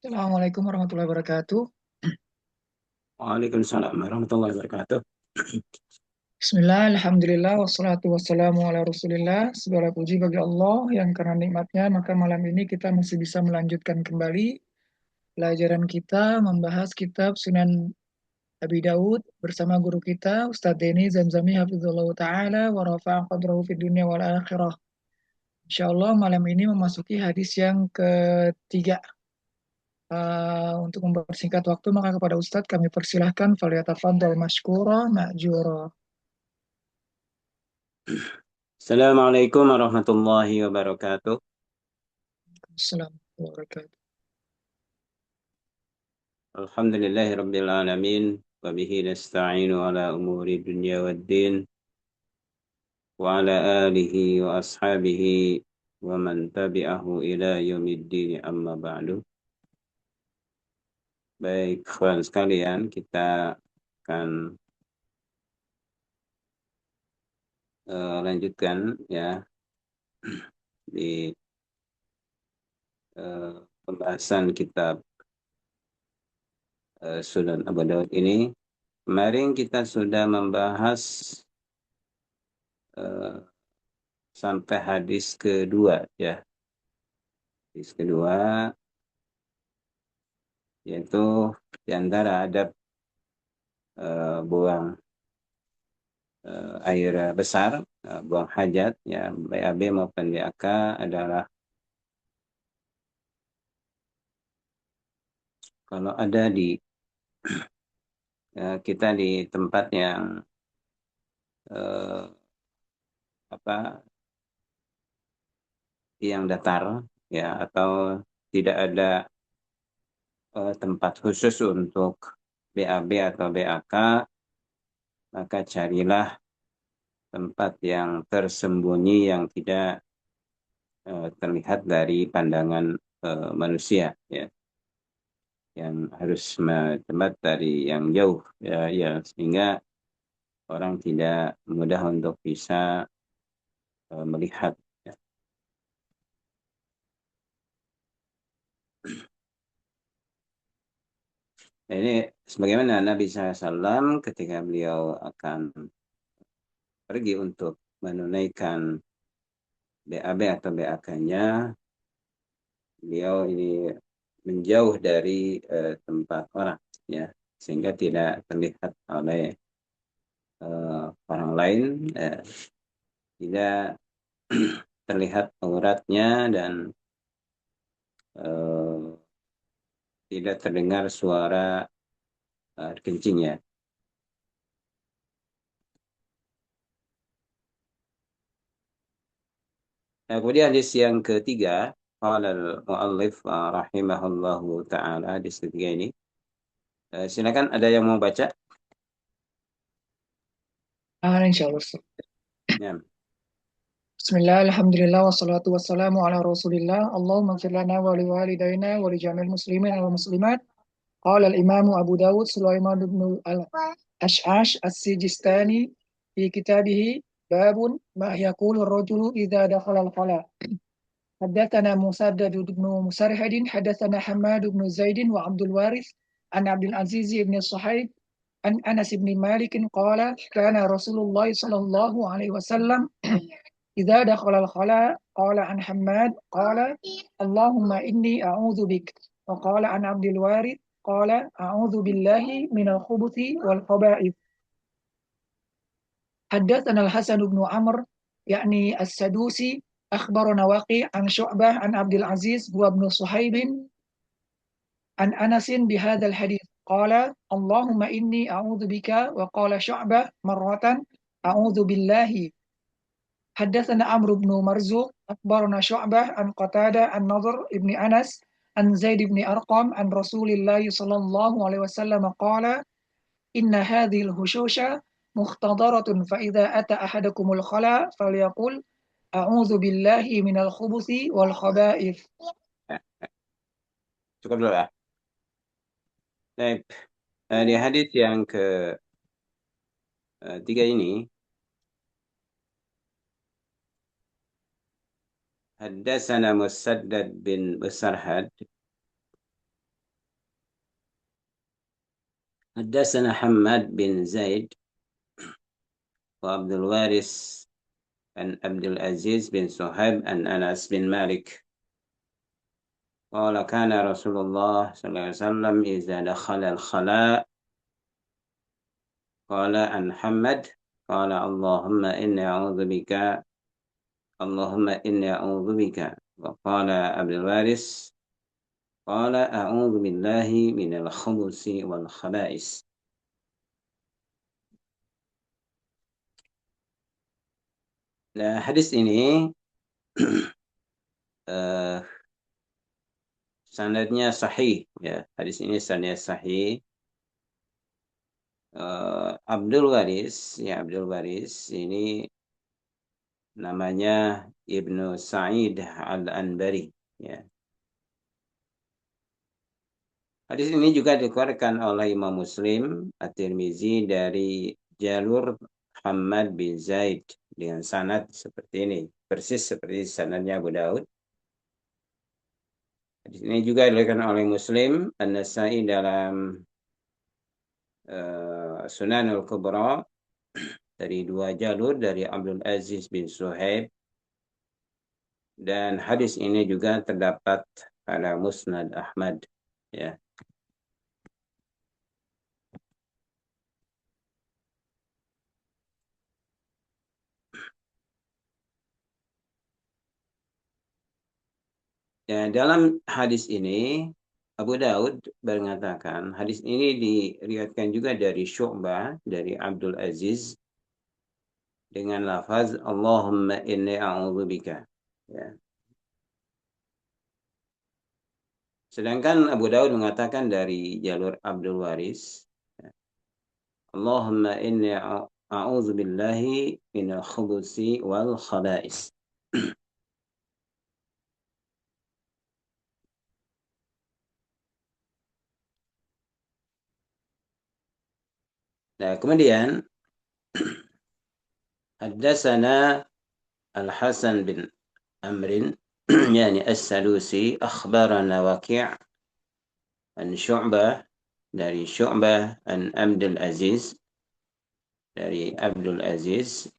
Assalamualaikum warahmatullahi wabarakatuh. Waalaikumsalam warahmatullahi wabarakatuh. Bismillah, alhamdulillah, wassalatu wassalamu ala rasulillah. Segala puji bagi Allah yang karena nikmatnya, maka malam ini kita masih bisa melanjutkan kembali pelajaran kita membahas kitab Sunan Abi Daud bersama guru kita, Ustadz Denny Zamzami Hafizullah Ta'ala wa rafa'a qadrahu fid dunya wal akhirah. Insyaallah malam ini memasuki hadis yang ketiga. Untuk mempersingkat waktu, maka kepada Ustadz kami persilahkan falyatafaddal masykura ma'jura. Assalamualaikum warahmatullahi wabarakatuh. Assalamualaikum warahmatullahi wabarakatuh. Alhamdulillahi rabbil alamin. Wa bihi nasta'inu ala umuri dunya waddin. Wa ala alihi wa ashabihi wa man tabi'ahu ila yaumiddin amma ba'du. Baik, kawan sekalian, kita akan lanjutkan ya di pembahasan kitab Sunan Abu Daud ini. Kemarin kita sudah membahas eh, sampai hadis kedua ya. Hadis kedua yaitu di antara adab buang air besar, buang hajat ya, BAB maupun BAK adalah kalau ada di kita di tempat yang eh, apa yang datar ya, atau tidak ada tempat khusus untuk BAB atau BAK, maka carilah tempat yang tersembunyi yang tidak terlihat dari pandangan manusia ya, yang harus tempat dari yang jauh ya, ya, sehingga orang tidak mudah untuk bisa melihat ya. Nah, ini sebagaimana Nabi SAW ketika beliau akan pergi untuk menunaikan BAB atau BAK-nya, beliau ini menjauh dari tempat orang ya, sehingga tidak terlihat oleh orang lain, tidak terlihat auratnya, dan eh, tidak terdengar suara kencingnya. Nah, kemudian hadis yang ketiga, qala al-muallif rahimahullahu taala, hadis ketiga ini. Silakan, ada yang mau baca? Insyaallah. Ya. Bismillah, alhamdulillah, wassalatu wassalamu ala rasulillah. Allahumma gfir lana wa li walidayna wa li jami'il muslimin wal muslimat. Qala al-imamu Abu Dawud Sulaiman ibn al-Ash'ash as-Sijistani fi kitabihi babun ma yaqulu ar-rajulu idza dakhala al-khala. حدثنا مسدد بن مسرهد حدثنا حماد بن زيد وعبد الوارث عن عبد العزيز بن الصحيب عن أنس بن مالك قال كان رسول الله صلى الله عليه وسلم إذا دخل الخلاء قال عن حماد قال اللهم إني أعوذ بك وقال عن عبد الوارث قال أعوذ بالله من الخبث والخبائث. حدثنا الحسن بن عمرو يعني السدوسي أخبرنا وقيع عن شعبة عن عبد العزيز هو ابن صهيب عن أنس بهذا الحديث قال اللهم إني أعوذ بك. وقال شعبة مرة أعوذ بالله. حدثنا عمرو بن مرزوق أخبرنا شعبة عن قتادة عن نضر بن أنس عن زيد بن أرقم عن رسول الله صلى الله عليه وسلم قال إن هذه الهشوش مختضرة فإذا أتى أحدكم الخلاء فليقل أعوذ بالله من الخبث والخبائث. Cukup dulu ya. Baik. Di hadis yang ketiga ini, Haddatsana Musaddad bin Musarhad, Haddatsana Hammad bin Zaid wa Abdul Waris an Abdul Aziz bin Suhaib an Anas bin Malik. قال كان رسول الله صلى الله عليه وسلم إذا دخل الخلاء قال عن حمد قال اللهم إني أعوذ بك وقال عبد الوارث قال أعوذ بالله من الخبث والخبائث. Nah, hadis ini uh, sanadnya sahih ya. Hadis ini sanadnya sahih. Abdul Waris ini namanya Ibnu Sa'id Al-Anbari ya. Hadis ini juga dikeluarkan oleh Imam Muslim At-Tirmizi dari jalur Hammad bin Zaid dengan sanad seperti ini, persis seperti sanadnya Abu Daud. Hadis ini juga diriwayatkan oleh Muslim An-Nasa'i dalam Sunan Al-Kubra dari dua jalur dari Abdul Aziz bin Suhaib, dan hadis ini juga terdapat pada Musnad Ahmad ya. Ya, dalam hadis ini Abu Daud mengatakan hadis ini diriwayatkan juga dari Syu'bah dari Abdul Aziz dengan lafaz Allahumma inni a'udzubika ya. Sedangkan Abu Daud mengatakan dari jalur Abdul Waris ya, Allahumma inni a'udzu billahi minal khubuthi wal khaba'is. Nah, kemudian Haddatsana Al-Hasan bin Amrin yani As-Salusi akhbarana Waqi' an Syu'bah dari Syu'bah an Abdul Aziz dari Abdul Aziz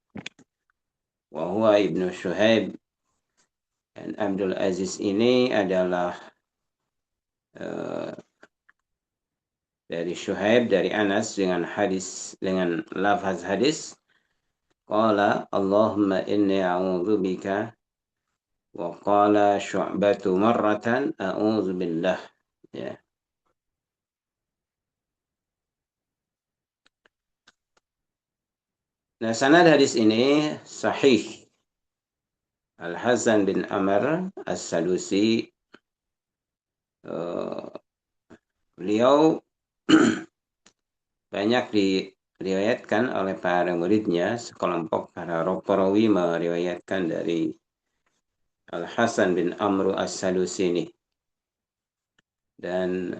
wa huwa ibnu Syuhaib, dan Abdul Aziz ini adalah dari Syuhaib dari Anas dengan lafaz hadis qala Allahumma inni a'udzu bika wa qala Syu'batu marratan a'udzu billah ya. Nah, sanad hadis ini sahih. Al-Hasan bin Amr As-Salusi beliau banyak diriwayatkan oleh para muridnya, sekelompok para perawi meriwayatkan dari Al-Hasan bin Amr As-Salusi ini. Dan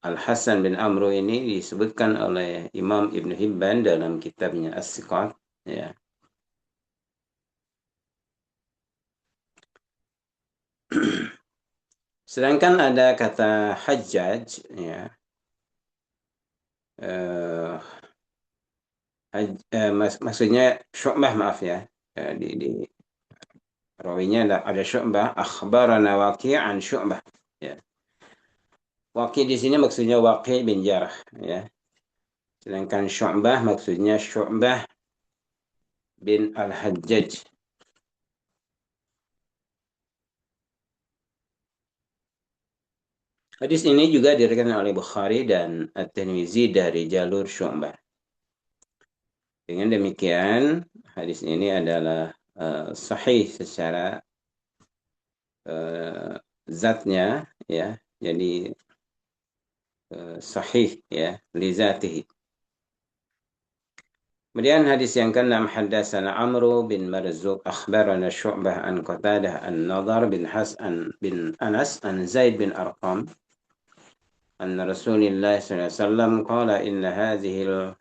Al-Hasan bin Amr ini disebutkan oleh Imam Ibn Hibban dalam kitabnya As-Siqat ya. Sedangkan ada kata Hajjaj ya, maksudnya Syu'bah, maaf ya, di rawinya ada Syu'bah akhbarana Waqi' an Syu'bah ya. Waqi' di sini maksudnya Waqi' bin Jarrah ya. Sedangkan Syu'bah maksudnya Syu'bah bin Al-Hajjaj. Hadis ini juga diriwayatkan oleh Bukhari dan At-Tirmizi dari jalur Syu'bah. Dengan demikian, hadis ini adalah sahih secara zatnya, ya, jadi sahih, ya, li zatihi. Kemudian hadis yang keenam, haddatsana Amru bin Marzuq akhbarana Syu'bah an Qatadah an Nadhr bin Hasan bin Anas an Zaid bin Arqam anna Rasulullah sallallahu alaihi wasallam qala inna hadhihi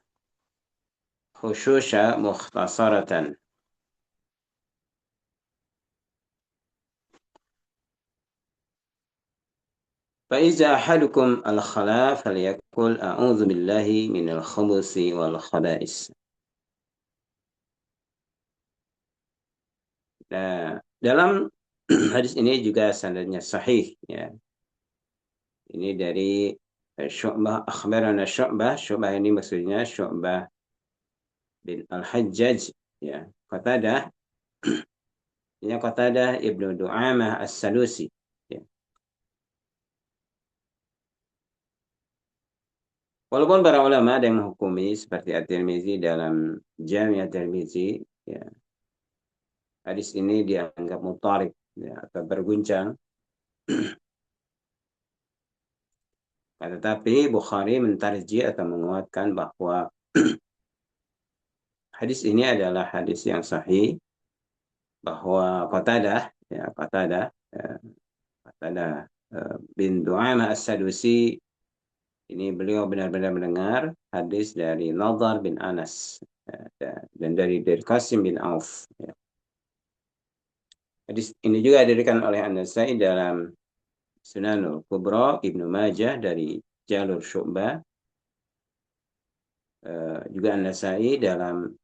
al-hushusha mukhtasaratan. فإذا أحدكم الخلاء فليقل أعوذ بالله من الخبث والخبائث. Nah, dalam hadis ini juga sanadnya sahih, ya. Ini dari Syu'bah, akhbarana Syu'bah. Syu'bah ini maksudnya Syu'bah bin Al-Hajjaj, ya. Qatadah, ini Qatadah Ibnu Du'amah As-Sadusi, ya. Walaupun para ulama ada yang menghukumi seperti At-Tirmizi dalam Jami' At-Tirmizi, ya, hadis ini dianggap mutarik, ya, atau berguncang. Tetapi Bukhari mentarjih atau menguatkan bahwa hadis ini adalah hadis yang sahih, bahwa Qatadah, ya, Qatadah bin Du'amah As-Sadusi ini beliau benar-benar mendengar hadis dari Nadhr bin Anas, ya, dan dari Qasim bin Auf, ya. Hadis ini juga dirikan oleh An-Nasai dalam Sunanul Kubra, Ibnu Majah dari jalur Syu'bah, juga An-Nasai dalam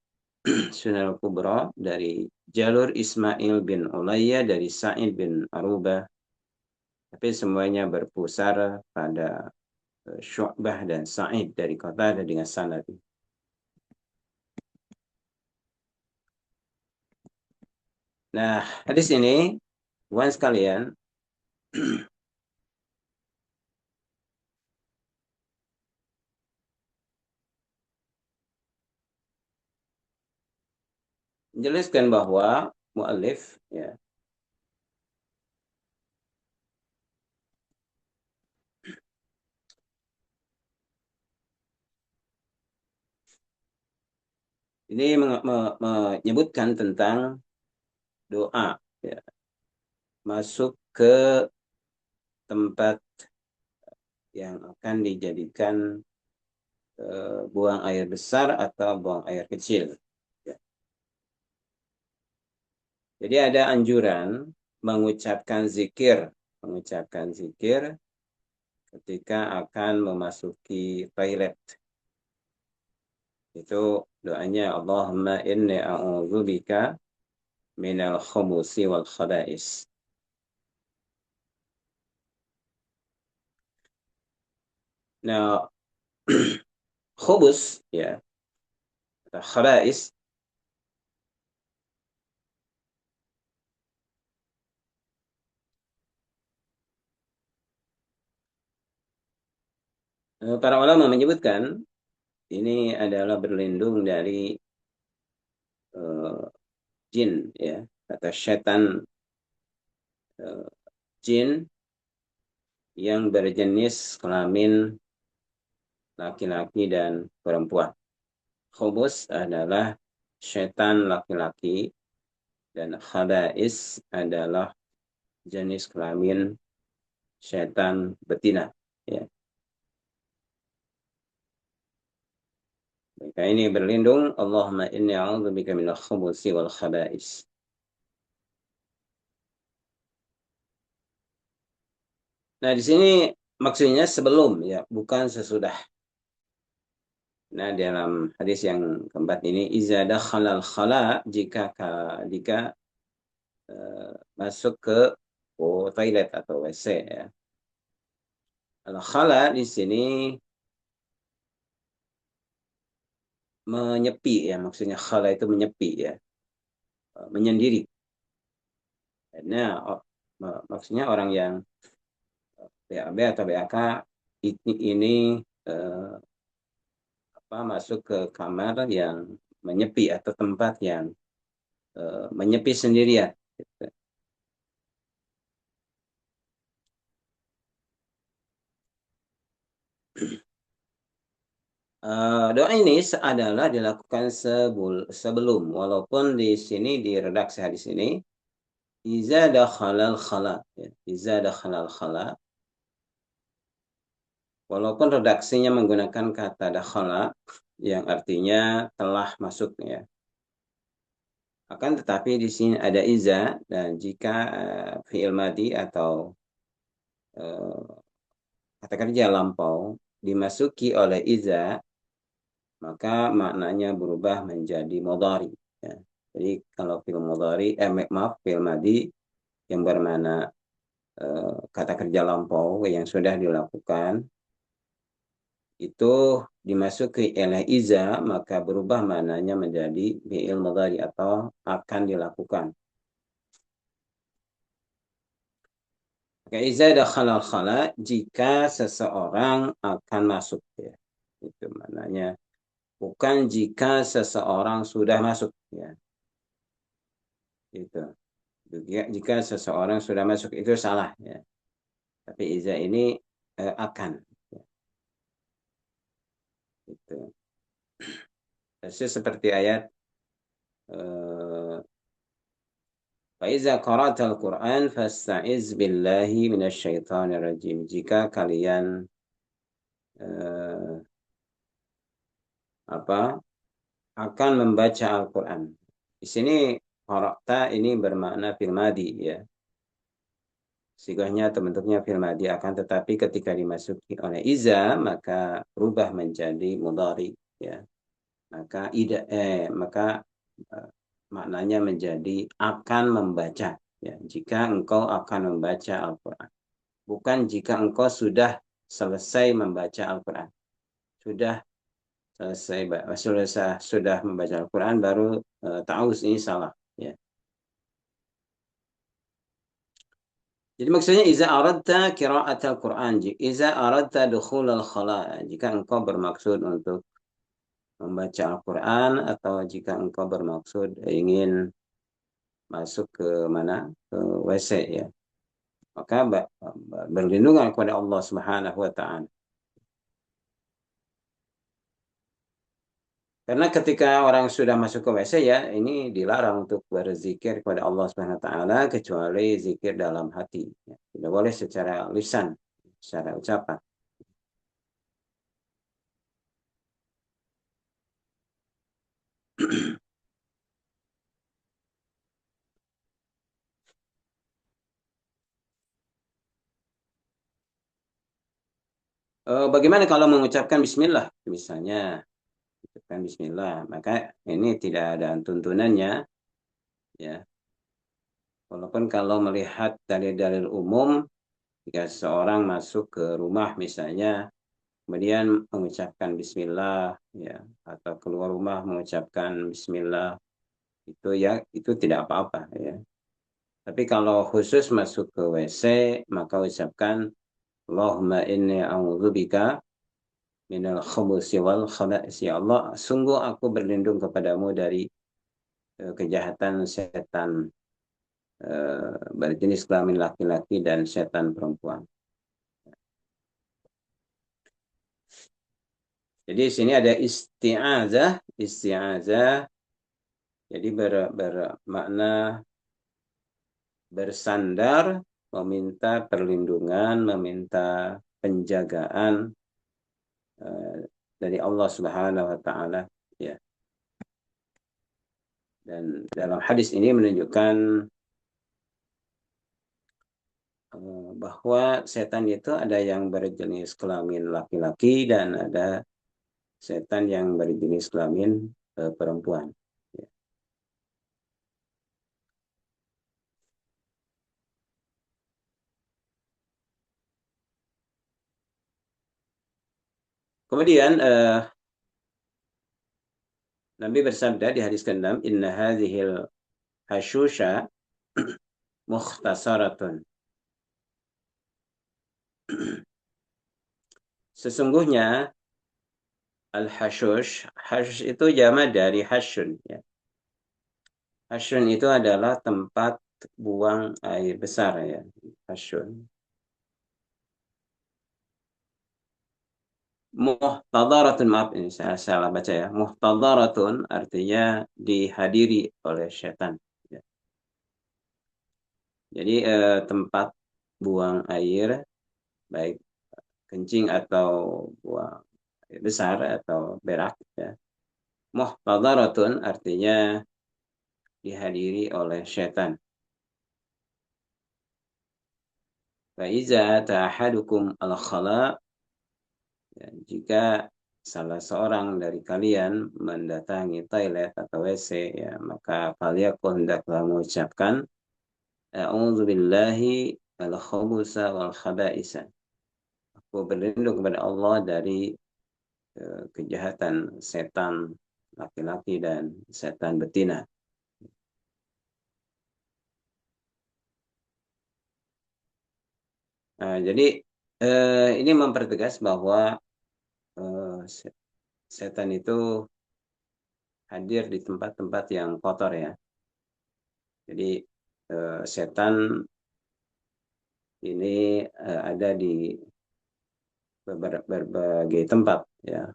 Sunan Al-Kubra dari jalur Ismail bin Ulayya dari Sa'id bin Arubah, tapi semuanya berpusar pada Syu'bah dan Sa'id dari Qatadah dengan sanad. Nah, hadis ini, kawan sekalian, menjelaskan bahwa mu'alif, ya, ini menyebutkan tentang doa, ya, masuk ke tempat yang akan dijadikan buang air besar atau buang air kecil. Ya. Jadi ada anjuran mengucapkan zikir ketika akan memasuki toilet. Itu doanya Allahumma inni a'udzubika minal khubusi wal khaba'is. Nah, khubus, ya, khaba'is, para ulama menyebutkan ini adalah berlindung dari uh, jin, ya, atau setan, uh, jin yang berjenis kelamin laki-laki dan perempuan. Khubus adalah setan laki-laki dan khaba'is adalah jenis kelamin setan betina. Ya. Maka ini berlindung, Allahumma inni a'udzubika minal khubusi wal khaba'is. Nah, di sini maksudnya sebelum, ya, bukan sesudah. Nah, dalam hadis yang keempat ini, iza dakhalal khala, jika masuk ke toilet atau WC, ya. Al khala di sini menyepi, ya, maksudnya khala itu menyepi, ya, menyendiri. Nah, maksudnya orang yang BAB atau BAK ini eh, masuk ke kamar yang menyepi atau tempat yang menyepi sendirian, gitu. Doa ini adalah dilakukan sebelum, walaupun di sini di redaksi hadis ini, iza dakhalal khala, ya. Iza dakhalal khala, walaupun redaksinya menggunakan kata dakhala, yang artinya telah masuk, ya. Akan tetapi di sini ada iza, dan jika fi'il madi atau uh, kata kerja lampau dimasuki oleh iza, maka maknanya berubah menjadi mudhari, ya. Jadi kalau fi'il mudhari, maaf, fi'il madi yang bermakna kata kerja lampau yang sudah dilakukan itu dimasuki oleh iza, maka berubah maknanya menjadi fi'il mudhari atau akan dilakukan. Maka iza dakhala khala, jika seseorang akan masuk, ya. Itu maknanya. Bukan jika seseorang sudah masuk, ya. Itu. Jika seseorang sudah masuk itu salah, ya. Tapi iza ini akan, ya. Itu. Persis seperti ayat فإذا قرأت القرآن فاستعذ بالله من الشيطان الرجيم. Jika kalian uh, apa akan membaca Al-Quran. Di sini qara'ta ini bermakna fil madi, ya. Sigahnya atau bentuknya fil madi, akan tetapi ketika dimasuki oleh iza maka berubah menjadi mudhari, ya. Maka eh, maknanya menjadi akan membaca, ya. Jika engkau akan membaca Al-Quran, bukan jika engkau sudah selesai membaca Al-Quran. Sudah selesai sudah membaca Al-Quran baru ta'awuz, ini salah, ya. Jadi maksudnya iza aradta qira'at al-Quran, iza aradta dukhul al-khala, jika engkau bermaksud untuk membaca Al-Quran, atau jika engkau bermaksud ingin masuk ke mana, ke WC, ya, maka berlindungan kepada Allah Subhanahu wa taala. Karena ketika orang sudah masuk ke WC, ya, ini dilarang untuk berzikir kepada Allah Subhanahu wa taala kecuali zikir dalam hati, ya. Tidak boleh secara lisan, secara ucapan. Bagaimana kalau mengucapkan bismillah misalnya, ucapkan bismillah, maka ini tidak ada tuntunannya, ya. Walaupun kalau melihat dalil-dalil umum, jika seorang masuk ke rumah misalnya, kemudian mengucapkan bismillah, ya, atau keluar rumah mengucapkan bismillah, itu, ya, itu tidak apa-apa, ya. Tapi kalau khusus masuk ke WC, maka ucapkan Allahumma inni a'udzubika minal khubusi wal khaba'is, ya Allah, sungguh aku berlindung kepadamu dari kejahatan setan berjenis kelamin laki-laki dan setan perempuan. Jadi di sini ada isti'azah, isti'azah. Jadi bermakna bersandar, meminta perlindungan, meminta penjagaan uh, dari Allah Subhanahu wa taala, ya. Dan dalam hadis ini menunjukkan bahwa setan itu ada yang berjenis kelamin laki-laki dan ada setan yang berjenis kelamin perempuan, ya. Kemudian Nabi bersabda di hadis ke-6, inna hadhil hashusha mukhtasaratun. Sesungguhnya al-hashush, hashush itu jama dari hashun, ya. Hashun itu adalah tempat buang air besar, ya. Hashun. Muhtadaratun, maaf ini saya salah baca ya. Muhtadaratun artinya dihadiri oleh setan. Ya. Jadi tempat buang air, baik kencing atau buang air besar atau berak, ya. Muhtadaratun artinya dihadiri oleh setan. Faiza ta'ahadukum al-khala, ya, jika salah seorang dari kalian mendatangi toilet atau WC, ya, maka faliyakul hendaklah mengucapkan A'udzu billahi al-khubusa wal khaba'isa. Aku berlindung kepada Allah dari kejahatan setan laki-laki dan setan betina. Nah, jadi ini mempertegas bahwa setan itu hadir di tempat-tempat yang kotor, ya. Jadi setan ini ada di berbagai tempat, ya.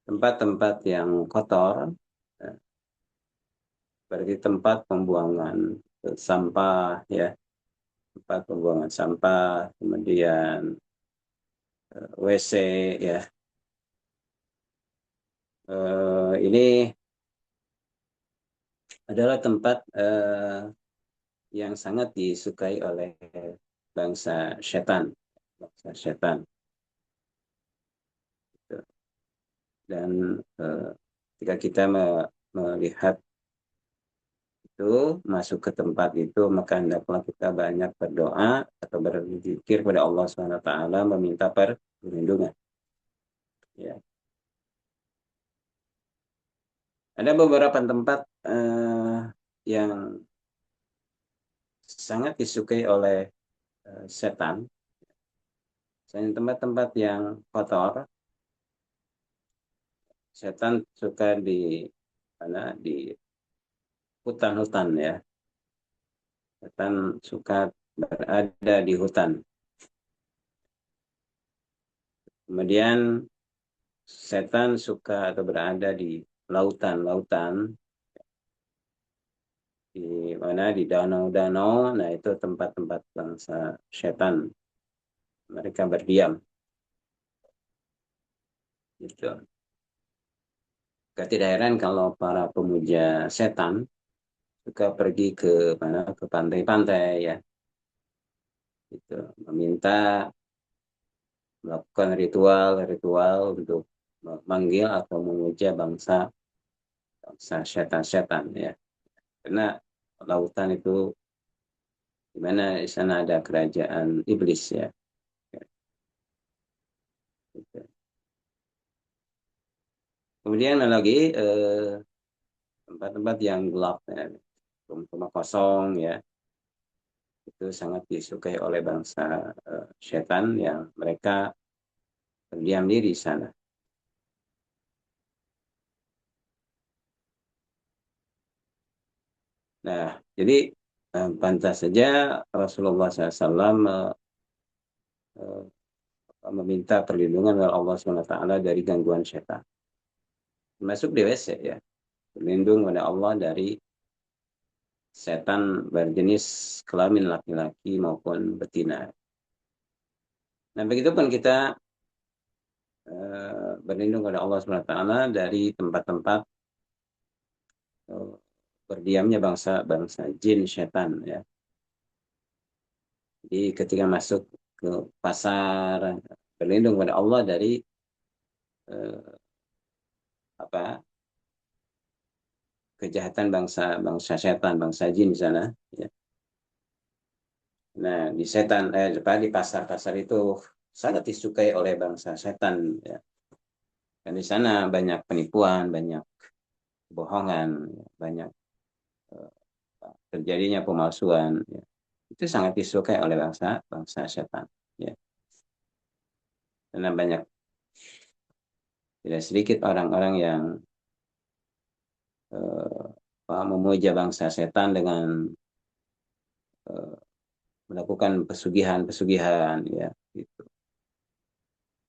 Tempat-tempat yang kotor, eh, seperti tempat pembuangan sampah, ya, tempat pembuangan sampah, kemudian WC, ya. Ini adalah tempat yang sangat disukai oleh bangsa setan, bangsa setan. Dan jika kita melihat itu masuk ke tempat itu, maka hendaklah kita banyak berdoa atau berzikir kepada Allah Subhanahu wa taala, meminta perlindungan, ya. Ada beberapa tempat yang sangat disukai oleh setan. Selain tempat-tempat yang kotor, setan suka di mana, di hutan-hutan, ya. Setan suka berada di hutan. Kemudian setan suka atau berada di lautan-lautan, di mana, di danau-danau. Nah, itu tempat-tempat bangsa setan mereka berdiam, gitu. Tidak heran kalau para pemuja setan suka pergi ke mana, ke pantai-pantai, ya, gitu, meminta, melakukan ritual-ritual untuk memanggil atau memuja bangsa bangsa setan-setan, ya. Karena lautan itu di mana di sana ada kerajaan iblis, ya. Gitu. Kemudian ada lagi tempat-tempat yang gelap, ya, rumah kosong, ya, itu sangat disukai oleh bangsa setan yang mereka berdiam diri di sana. Nah, jadi pantas saja Rasulullah SAW meminta perlindungan oleh Allah SWT dari gangguan setan. Masuk di WC, ya. Berlindung kepada Allah dari setan berjenis kelamin laki-laki maupun betina. Nah, begitu pun kita berlindung kepada Allah SWT dari tempat-tempat eh, berdiamnya bangsa-bangsa jin setan, ya. Jadi ketika masuk ke pasar, berlindung kepada Allah dari eh, apa, kejahatan bangsa bangsa setan, bangsa jin di sana, ya. Nah, di pasar-pasar itu sangat disukai oleh bangsa setan, ya. Dan di sana banyak penipuan, banyak kebohongan, ya, banyak eh, terjadinya pemalsuan, ya. Itu sangat disukai oleh bangsa bangsa setan, ya. Karena banyak, tidak sedikit orang-orang yang memuja bangsa setan dengan eh, melakukan pesugihan-pesugihan, ya, gitu.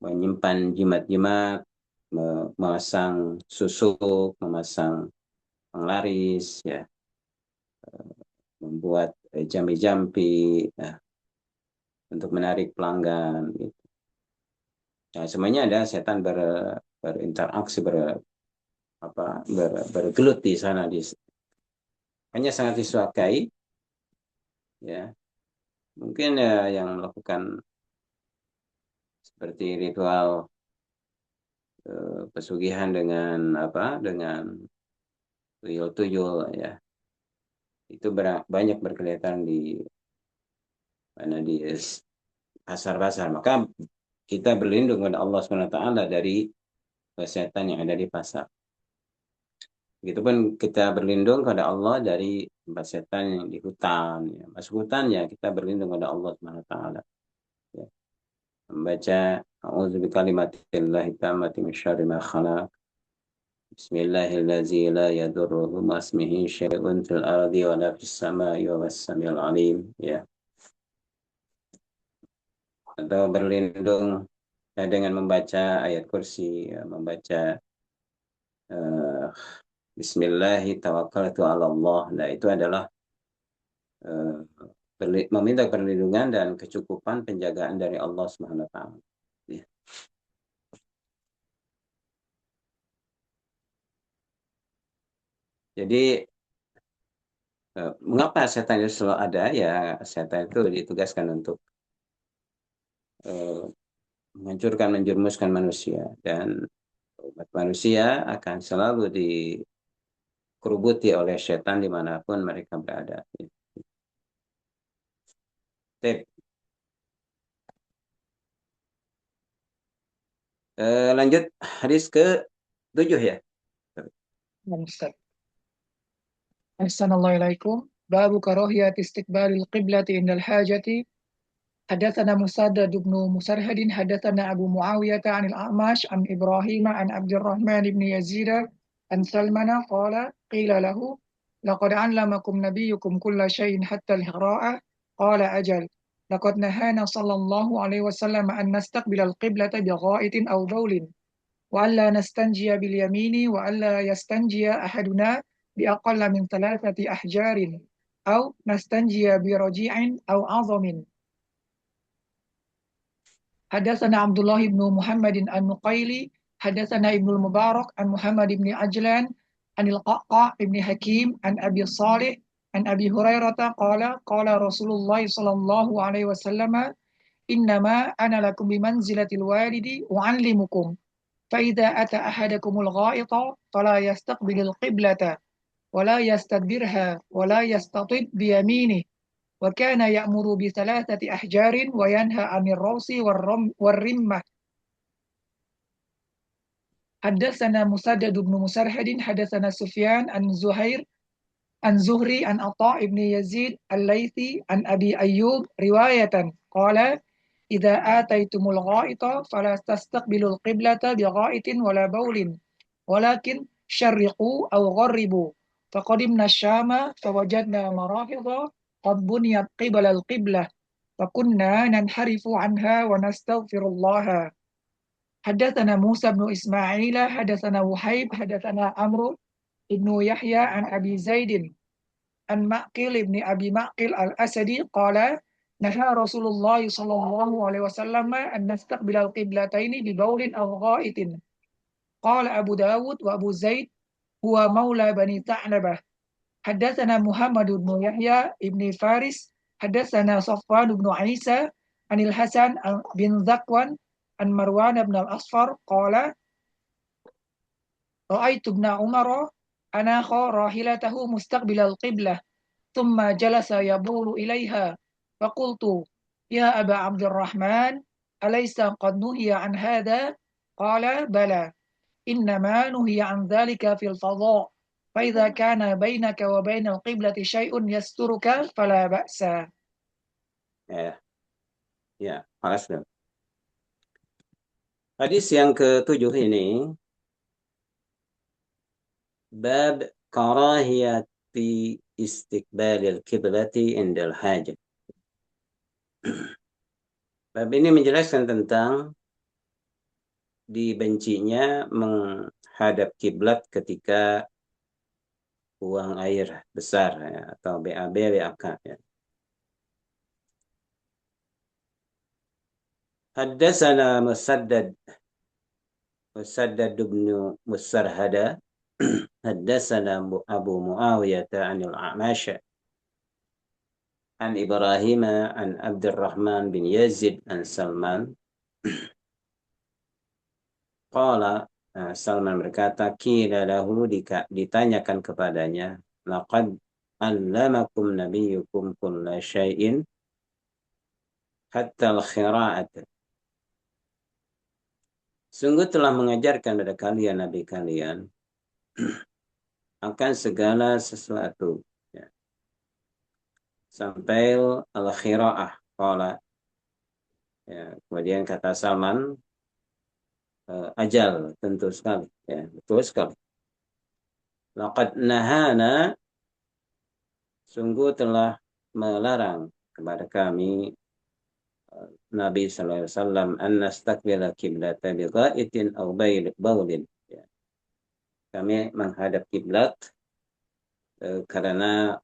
menyimpan jimat-jimat, memasang susuk, memasang penglaris, ya, membuat jampi-jampi, ya, untuk menarik pelanggan. Gitu. Nah, semuanya ada setan berinteraksi, bergelut di sana. Hanya sangat disukai, ya. Mungkin ya yang melakukan seperti ritual pesugihan dengan dengan tuyul-tuyul, ya. Itu banyak berkelihatan di mana di pasar-pasar. Maka kita berlindung kepada Allah SWT dari setan yang ada di pasar. Begitupun kita berlindung kepada Allah dari setan yang di hutan. Ya. Masuk hutan, ya kita berlindung kepada Allah SWT. Ya. Membaca A'udzu bikalimatillahi tammati min syarri ma khalaq. Bismillahirrahmanirrahim. La yadurruhu ma ismihi syai'un fil ardi wa la fis sama'i wa huwas samiul alim. Ya. Atau berlindung dengan membaca ayat kursi, ya, membaca uh, Bismillahi tawakkaltu ala Allah. Nah, itu adalah uh, meminta perlindungan dan kecukupan penjagaan dari Allah Subhanahu wa taala. Ya. Jadi mengapa setan itu selalu ada? Ya, setan itu ditugaskan untuk uh, menghancurkan, menjerumuskan manusia, dan umat manusia akan selalu dikerubuti oleh setan dimanapun mereka berada. Tip. Lanjut hadis ke 7 ya. Ustaz. Assalamualaikum. Babu karahiyat istiqbalil qiblati indal hajati. حدثنا مسدد بن مسرهد حدثنا أبو معاوية عن الأعمش عن إبراهيم عن عبد الرحمن بن يزيد عن سلمان قال قيل له لقد علمكم نبيكم كل شيء حتى القراءة قال أجل لقد نهانا صلى الله عليه وسلم أن نستقبل القبلة بغائط أو بول وألا نستنجي باليمين وألا يستنجي أحدنا بأقل من 3 أحجار أو نستنجي برجيع أو عظم. حدثنا عبد الله بن محمد النقيلي حدثنا ابن المبارك عن محمد بن عجلان عن القعقاع بن حكيم عن أبي صالح عن أبي هريرة قال قال رسول الله صلى الله عليه وسلم إنما أنا لكم بمنزلة الوالد أعلمكم فإذا أتى أحدكم الغائط فلا يستقبل القبلة ولا يستدبرها ولا يستطب بيمينه وكان يأمر ب3 أحجار وينهى عن الروس والرمة. حدثنا مسدد بن مسرهد حدثنا سفيان عن زهير عن زهري عن عطاء بن يزيد الليثي عن أبي أيوب رواية قال إذا آتيتم الغائط فلا تستقبلوا القبلة بغائط ولا بول ولكن شرقوا أو غربوا فقدمنا الشام فوجدنا مراحض قد بنيت قبل القبلة فكنا ننحرف عنها ونستغفر الله. حدثنا موسى بن إسماعيل حدثنا وهيب حدثنا عمرو بن يحيى عن أبي زيد عن معقل بن أبي معقل الأسدي قال نهى رسول الله صلى الله عليه وسلم أن نستقبل القبلتين ببول أو غائط. قال أبو داود وأبو زيد هو مولى بني ثعلبة. حدثنا محمد بن يحيى بن فارس حدثنا صفوان بن عيسى عن الحسن بن ذكوان عن مروان بن الأصفر قال رأيت ابن عمر أناخ راحلته مستقبل القبلة ثم جلس يبول إليها فقلت يا أبا عبد الرحمن أليس قد نهي عن هذا؟ قال بلى إنما نهي عن ذلك في الفضاء فإذا كان بينك وبين القبلة شيء يسترك فلا بأس. Ya, ya, makasih. Hadis yang ke-7 ini bab karahiyati istiqbalil kiblati indal hajat. Bab ini menjelaskan tentang dibencinya menghadap kiblat ketika buang air besar ya, atau BAB, BAK ya. Haddatsana Musaddad bin Musarhada haddatsana Abu Muawiyah anil A'mash an Ibrahim an Abdurrahman bin Yazid an Salman qala. Salman berkata, kila lahu, ditanyakan kepadanya, laqad allamakum nabiyyukum kulla syai'in hatta al-khira'at. Sungguh telah mengajarkan pada kalian nabi kalian akan segala sesuatu. Ya. Sampai al-khira'ah. Qala. Ya. Kemudian kata Salman, ajal, tentu sekali. Ya, betul sekali. Laqad nahana, sungguh telah melarang kepada kami Nabi sallallahu alaihi wasallam an nastaqbila qiblata bi ghaitin aw baulin. Ya. Kami menghadap kiblat karena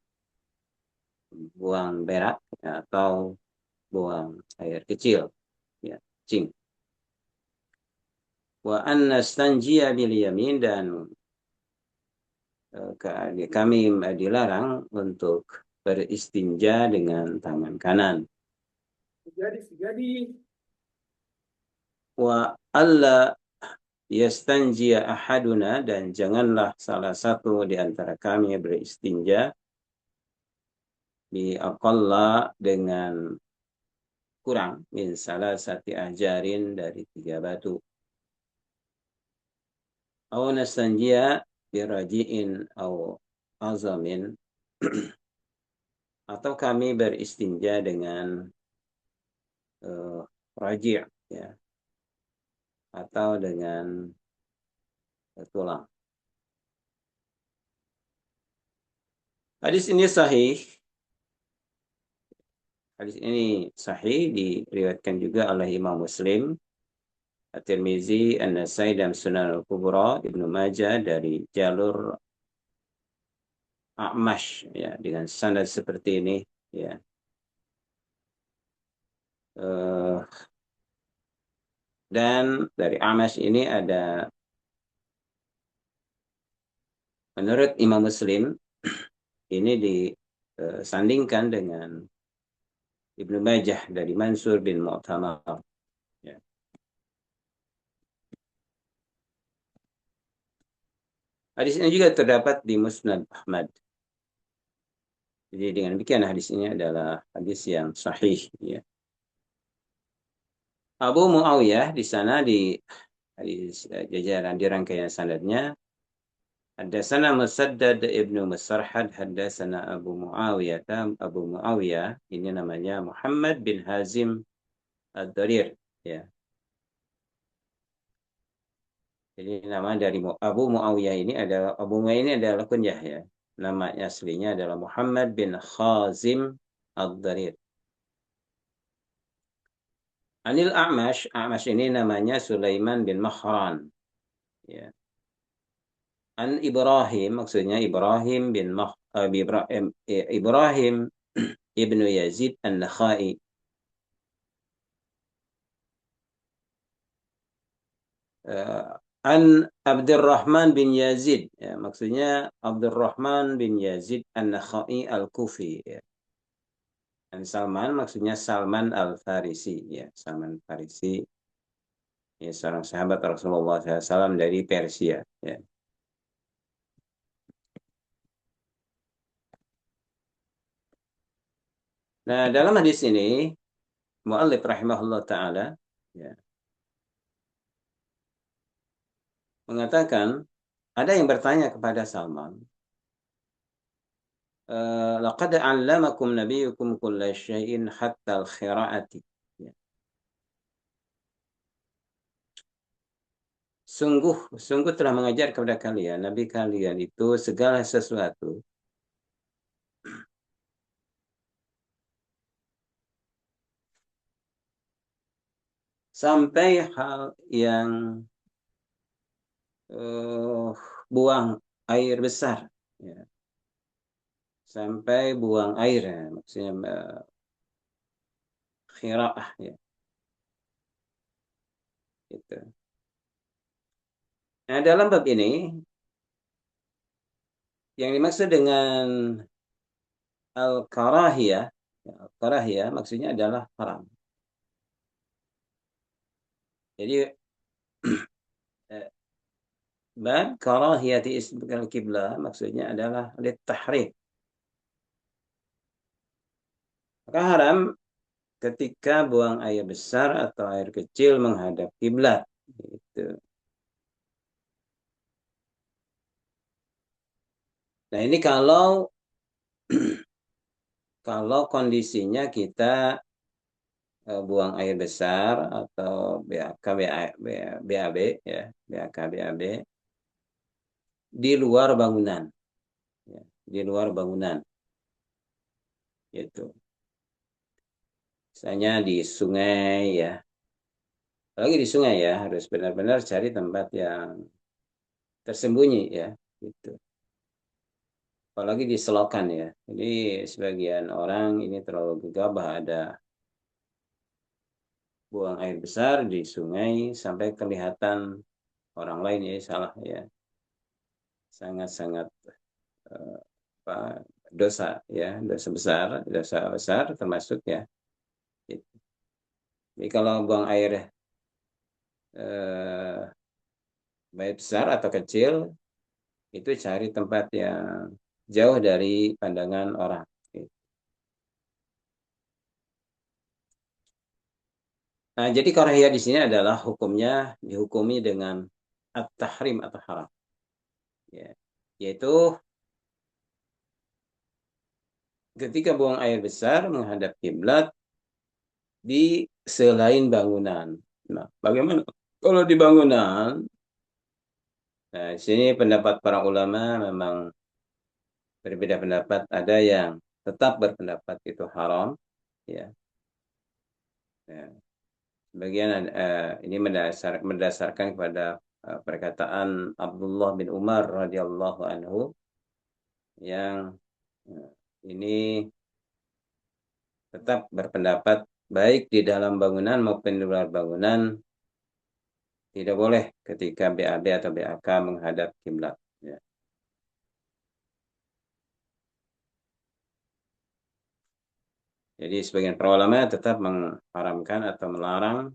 buang berak ya, atau buang air kecil ya, cing. Wa an nastanjiya bil yamin, dan kami dilarang untuk beristinja dengan tangan kanan. Wa alla yastanjiya ahaduna, dan janganlah salah satu di antara kami beristinja bi aqalla, dengan kurang min salasati ajarin, dari 3 batu. Au nastanjiya biraji'in au azamin, atau kami beristinja dengan raji' ya, atau dengan tulang. Hadis ini sahih. Hadis ini sahih diriwayatkan juga oleh Imam Muslim, At-Tirmizi, An-Nasai, dan Sunan Al-Kubra, Ibnu Majah, dari jalur A'mash ya, dengan sanad seperti ini ya. Dan dari A'mash ini ada, menurut Imam Muslim, ini disandingkan dengan Ibnu Majah dari Mansur bin Mu'tamar. Ya. Hadis ini juga terdapat di Musnad Ahmad. Jadi dengan demikian hadis ini adalah hadis yang sahih. Ya. Abu Muawiyah di sana di hadis jajaran di rangkaian sanadnya, Haddatsana Musaddad ibnu Musarhad haddatsana Abu Muawiyah ini namanya Muhammad bin Hazim Ad-Darir ya. Jadi nama dari Abu Muawiyah ini adalah kunyah ya. Namanya aslinya adalah Muhammad bin Khazim Ad-Darir. Anil A'mash ini namanya Sulaiman bin Mahran ya. An Ibrahim, maksudnya Ibrahim ibnu Yazid An-Nakhai. An Abdurrahman bin Yazid, ya, maksudnya Abdurrahman bin Yazid An-Nakhai Al-Kufi ya. Dan Salman maksudnya Salman Al-Farisi ya, Salman Farisi ya, seorang sahabat Rasulullah SAW dari Persia ya. Nah, dalam hadis ini muallif rahimahullah taala ya, mengatakan ada yang bertanya kepada Salman, laqad 'allamakum nabiyyukum kulla syai'in hatta al-khira'ati. Ya. Sungguh telah mengajar kepada kalian nabi kalian itu segala sesuatu sampai hal yang eh, buang air besar, ya, sampai buang air, ya, maksudnya khiraah, ya, gitu. Nah, dalam bab ini yang dimaksud dengan al-karahiyah, ya, al-karahiyah maksudnya adalah haram. Jadi eh, bab karahiyati istikbal kiblah maksudnya adalah tahrim. Maka haram ketika buang air besar atau air kecil menghadap kiblat. Gitu. Nah, ini kalau kondisinya kita buang air besar atau BAK, BAB, ya, BAK, BAB di luar bangunan, ya, di luar bangunan, gitu. Misalnya di sungai, ya, apalagi di sungai ya harus benar-benar cari tempat yang tersembunyi, ya, gitu. Apalagi di selokan, ya. Jadi sebagian orang ini terlalu gegabah, ada buang air besar di sungai sampai kelihatan orang lain, ya, salah, ya, sangat-sangat eh, apa, dosa, ya, dosa besar termasuk, ya. Jadi kalau buang air eh, baik besar atau kecil itu cari tempat yang jauh dari pandangan orang. Nah, jadi karahiyah di sini adalah hukumnya dihukumi dengan at-tahrim atau haram, ya. Yaitu ketika buang air besar menghadap kiblat di selain bangunan. Nah, bagaimana kalau di bangunan? Nah, di sini pendapat para ulama memang berbeda pendapat. Ada yang tetap berpendapat itu haram, ya. Ya. Sebagian ini mendasarkan kepada perkataan Abdullah bin Umar radhiyallahu anhu yang eh, ini tetap berpendapat baik di dalam bangunan maupun di luar bangunan tidak boleh ketika BAB atau BAK menghadap kiblat. Ya. Jadi sebagian para ulama tetap mengharamkan atau melarang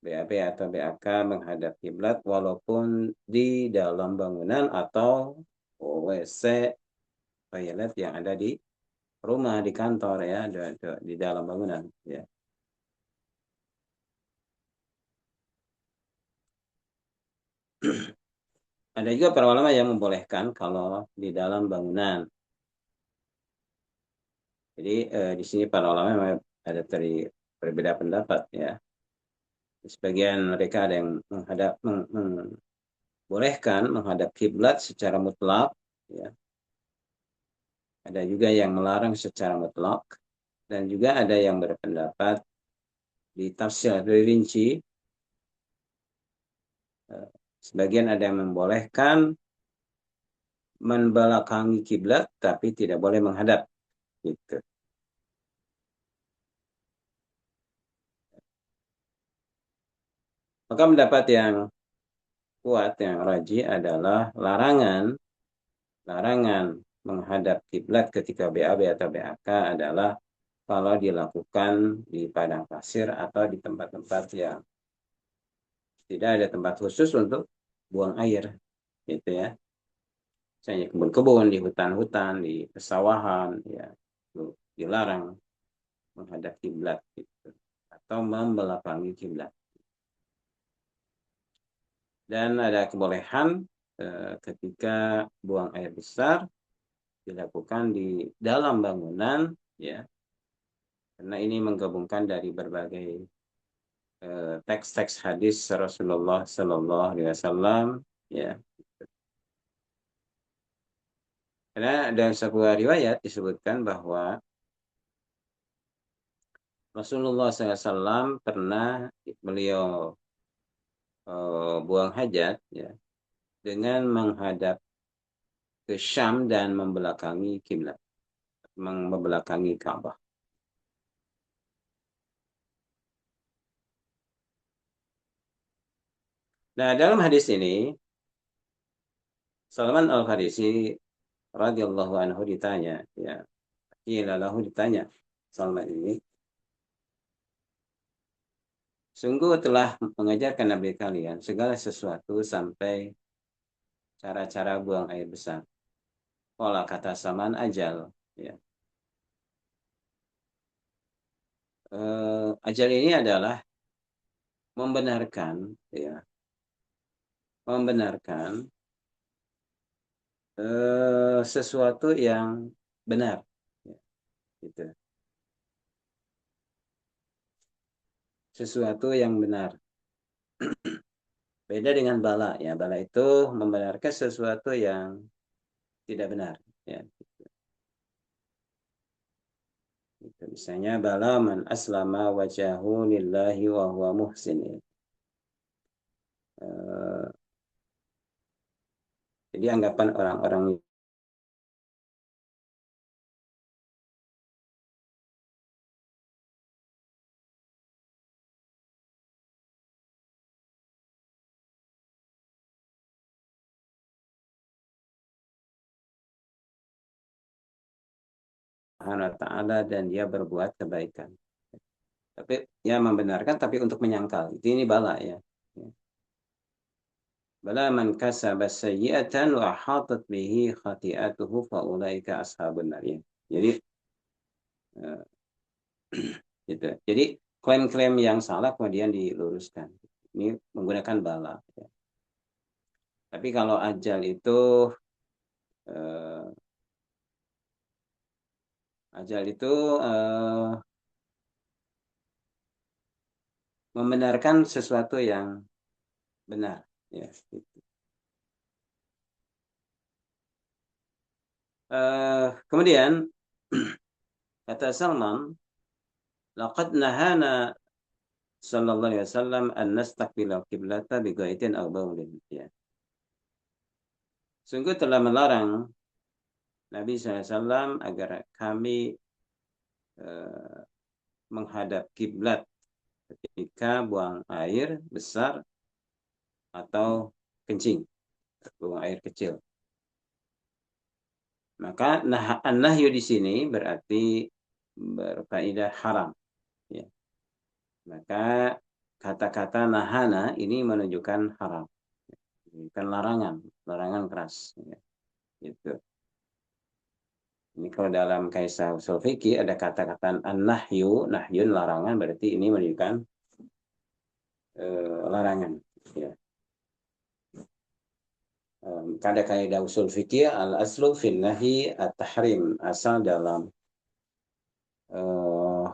BAB atau BAK menghadap kiblat walaupun di dalam bangunan atau WC toilet yang ada di rumah, di kantor, ya, di dalam bangunan, ya. Ada juga para ulama yang membolehkan kalau di dalam bangunan. Jadi di sini para ulama memang ada berbeda pendapat, ya. Sebagian mereka ada yang membolehkan menghadap kiblat secara mutlak, ya. Ada juga yang melarang secara mutlak dan juga ada yang berpendapat di tafsir rinci. eh, Sebagian ada yang membolehkan membelakangi kiblat tapi tidak boleh menghadap, gitu. Maka pendapat yang kuat yang raji adalah larangan menghadap kiblat ketika BAB atau BAK adalah kalau dilakukan di padang pasir atau di tempat-tempat yang tidak ada tempat khusus untuk buang air, gitu, ya. Misalnya kebun-kebun, di hutan-hutan, di pesawahan, ya, itu dilarang menghadap kiblat, gitu, atau membelakangi kiblat. Dan ada kebolehan ketika buang air besar dilakukan di dalam bangunan, ya, karena ini menggabungkan dari berbagai teks-teks hadis Rasulullah Sallallahu Alaihi Wasallam, ya. Karena dalam sebuah riwayat disebutkan bahwa Rasulullah SAW pernah beliau buang hajat, ya, dengan menghadap ke Syam dan membelakangi kiblat, membelakangi Ka'bah. Nah, dalam hadis ini Salman Al-Farisi radhiyallahu anhu ditanya, ya, qila lahu ditanya Salman ini, sungguh telah mengajarkan Nabi kalian segala sesuatu sampai cara-cara buang air besar. Pola kata Salman ajal, ya. Ajal ini adalah membenarkan, ya, membenarkan sesuatu yang benar, ya, gitu. Sesuatu yang benar. Beda dengan bala, ya. Bala itu membenarkan sesuatu yang tidak benar, ya. Gitu. Misalnya bala man aslama wajahu lillahi wa huwa muhsin. Eh, jadi anggapan orang-orang Subhanahu wa ta'ala dan dia berbuat kebaikan. Tapi ya membenarkan tapi untuk menyangkal. Ini bala, ya. Ya. Bala man kasaba sayyi'atan wa hatat bihi khati'atuhu fa ulaika ashabun nar. Ya. Jadi eh, gitu. Jadi klaim-klaim yang salah kemudian diluruskan. Ini menggunakan bala, ya. Tapi kalau ajal itu eh, ajal itu eh, membenarkan sesuatu yang benar, ya. Gitu. Kemudian kata Salman, laqad nahana sallallahu alaihi wasallam an nastaqbila qiblata bi ghaitin aw baulin, ya. Sungguh telah melarang Nabi SAW agar kami eh, menghadap kiblat ketika buang air besar atau kencing, buang air kecil. Maka an-nahyu di sini berarti berfaedah haram, ya. Maka kata-kata nahana ini menunjukkan haram, bukan larangan, larangan keras, ya. Gitu. Ini kalau dalam kaisah usul fikih ada kata-kata an-nahyu, nahyun larangan, berarti ini menunjukkan larangan, ya. Kada kaidah usul fikih al aslu fin nahi at-tahrim, asal dalam uh,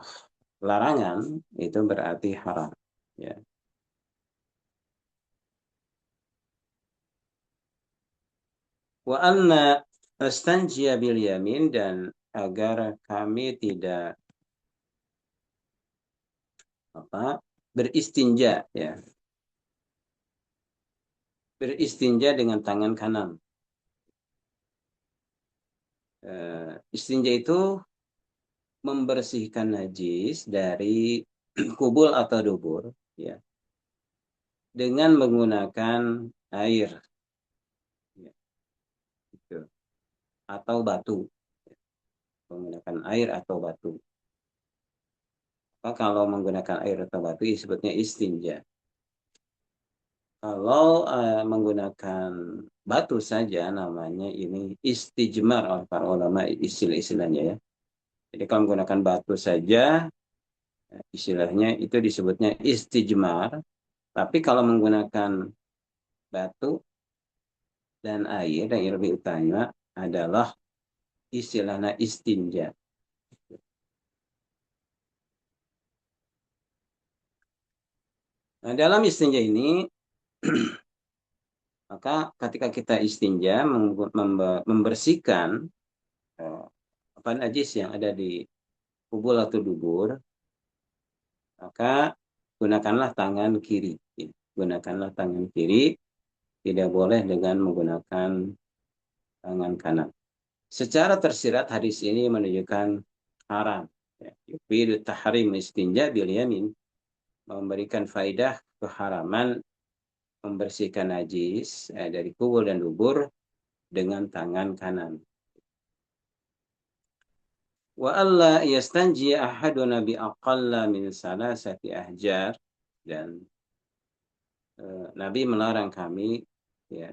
larangan itu berarti haram, ya. Wa anna astanjiya bil yamin, dan agar kami tidak apa beristinja, ya, beristinja dengan tangan kanan. Istinja itu membersihkan najis dari kubul atau dubur, ya, dengan menggunakan air, ya, gitu. Atau batu, menggunakan air atau batu. Maka kalau menggunakan air atau batu disebutnya istinja. Kalau menggunakan batu saja namanya ini istijmar oleh para ulama, istilah-istilahnya, ya. Jadi kalau menggunakan batu saja istilahnya itu disebutnya istijmar. Tapi kalau menggunakan batu dan air, yang lebih utama adalah istilahnya istinja. Nah, dalam istinja ini maka ketika kita istinja membersihkan eh, apa najis yang ada di kubul atau dubur, maka gunakanlah tangan kiri. Gunakanlah tangan kiri tidak boleh dengan menggunakan tangan kanan. Secara tersirat hadis ini menunjukkan haram. Ya, yufidu tahrim istinja bil yamin, memberikan faidah keharaman membersihkan najis dari kubur dan dubur dengan tangan kanan. Wa alla yastanji ahaduna bi aqalla min salasati ahjar, dan Nabi melarang kami, ya,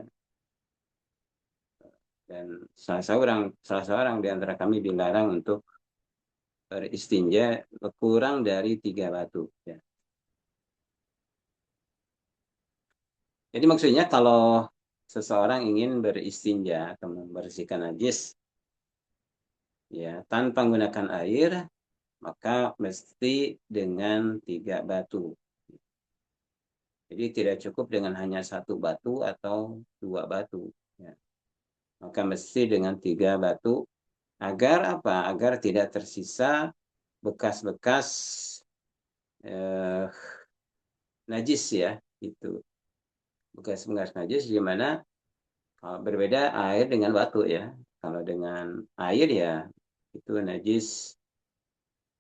dan salah seorang di antara kami dilarang untuk beristinja kurang dari 3 batu, ya. Jadi maksudnya kalau seseorang ingin beristinja atau membersihkan najis, ya, tanpa menggunakan air, maka mesti dengan 3 batu. Jadi tidak cukup dengan hanya 1 batu atau 2 batu. Ya. Maka mesti dengan 3 batu. Agar apa? Agar tidak tersisa bekas-bekas eh, najis, ya. Itu bekas-bekas najis di mana kalau berbeda air dengan batu, ya. Kalau dengan air, ya, itu najis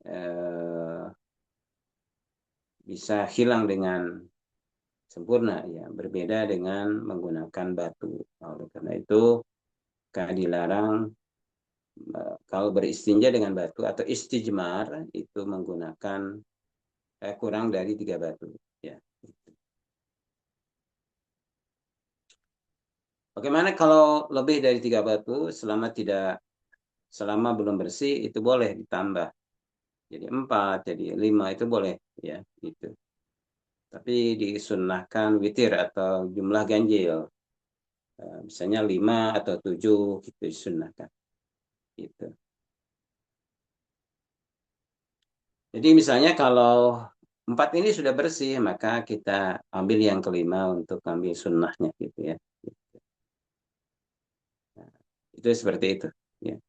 eh, bisa hilang dengan sempurna, ya, berbeda dengan menggunakan batu. Oleh karena itu kami dilarang kalau beristinja dengan batu atau istijmar itu menggunakan kurang dari 3 batu, ya. Bagaimana kalau lebih dari 3 batu, selama belum bersih itu boleh ditambah jadi 4, jadi 5, itu boleh, ya, itu. Tapi disunnahkan witir atau jumlah ganjil. Misalnya 5 atau 7 gitu disunahkan. Gitu. Jadi misalnya kalau 4 ini sudah bersih, maka kita ambil yang kelima untuk ambil sunnahnya, gitu, ya. Nah, itu seperti itu. Ya.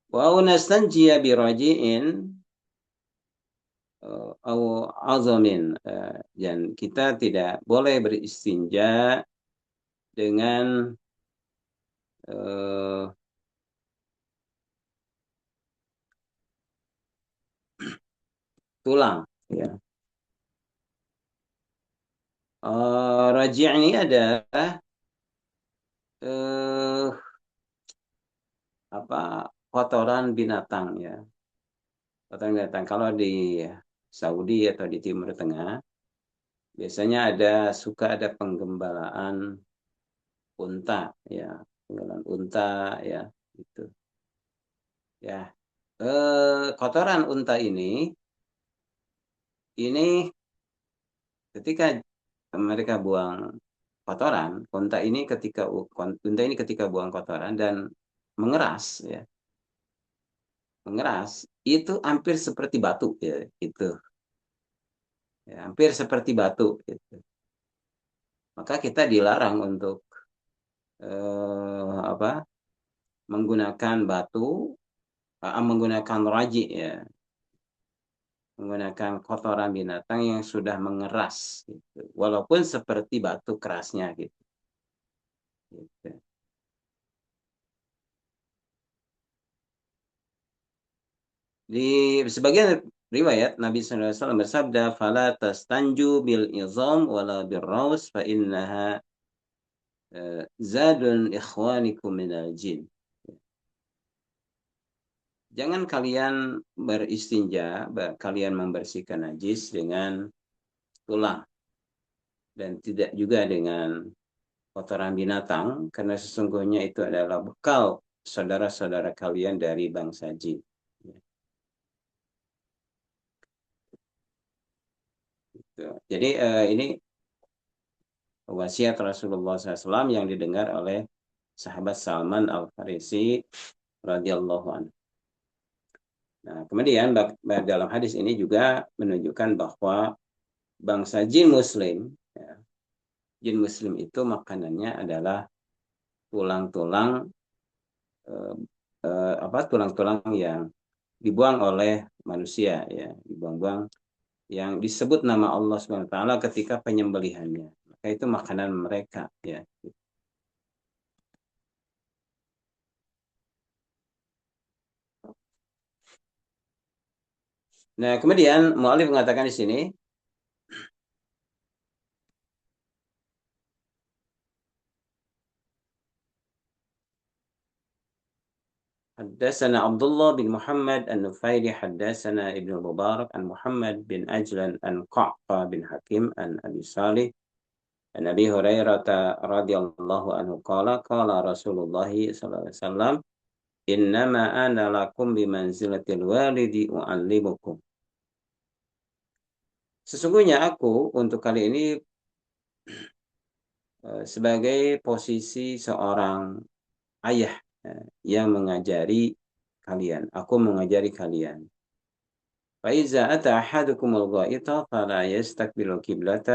Wa nastanjiya bi raji'in au azamin, dan kita tidak boleh beristinja dengan uh, tulang, ya. Raji' ini adalah uh, apa, kotoran binatang, ya. Kotoran binatang. Kalau di Saudi atau di Timur Tengah biasanya suka ada penggembalaan unta, ya, penggembalaan unta, ya, itu, ya. Kotoran unta ini ketika mereka buang kotoran, unta ini ketika buang kotoran dan mengeras, ya, mengeras itu hampir seperti batu, ya, itu, ya, hampir seperti batu, gitu. Maka kita dilarang untuk apa, menggunakan batu, menggunakan raji, ya, menggunakan kotoran binatang yang sudah mengeras, gitu. Walaupun seperti batu kerasnya, gitu. Gitu. Di sebagian riwayat Nabi SAW bersabda, "Fala tastanju bil izam wala bil raus fa innaha zadun ikhwanikum minal jin." Jangan kalian beristinja, kalian membersihkan najis dengan tulang dan tidak juga dengan kotoran binatang, karena sesungguhnya itu adalah bekal saudara-saudara kalian dari bangsa jin. Jadi ini wasiat Rasulullah SAW yang didengar oleh sahabat Salman Al-Farisi radhiyallahu anhu. Nah, kemudian dalam hadis ini juga menunjukkan bahwa bangsa jin Muslim, ya, jin Muslim itu makanannya adalah tulang-tulang, eh, tulang-tulang yang dibuang oleh manusia, ya, dibuang-buang yang disebut nama Allah Subhanahu wa taala ketika penyembelihannya. itu makanan mereka, ya. Nah, kemudian mu'alif mengatakan di sini, حدثنا عبد الله بن محمد النفيلي حدثنا ابن المبارك عن محمد بن أجلن عن قعقاع بن حكيم عن أبي صالح عن أبي هريرة رضي الله عنه قال قال رسول الله صلى الله عليه وسلم إنما أنا لكم بمنزلة الوالد أعلمكم. Sesungguhnya aku untuk kali ini sebagai posisi seorang ayah yang mengajari kalian. Aku mengajari kalian. فإذا أتى أحدكم الغائط فلا يستقبل القبلة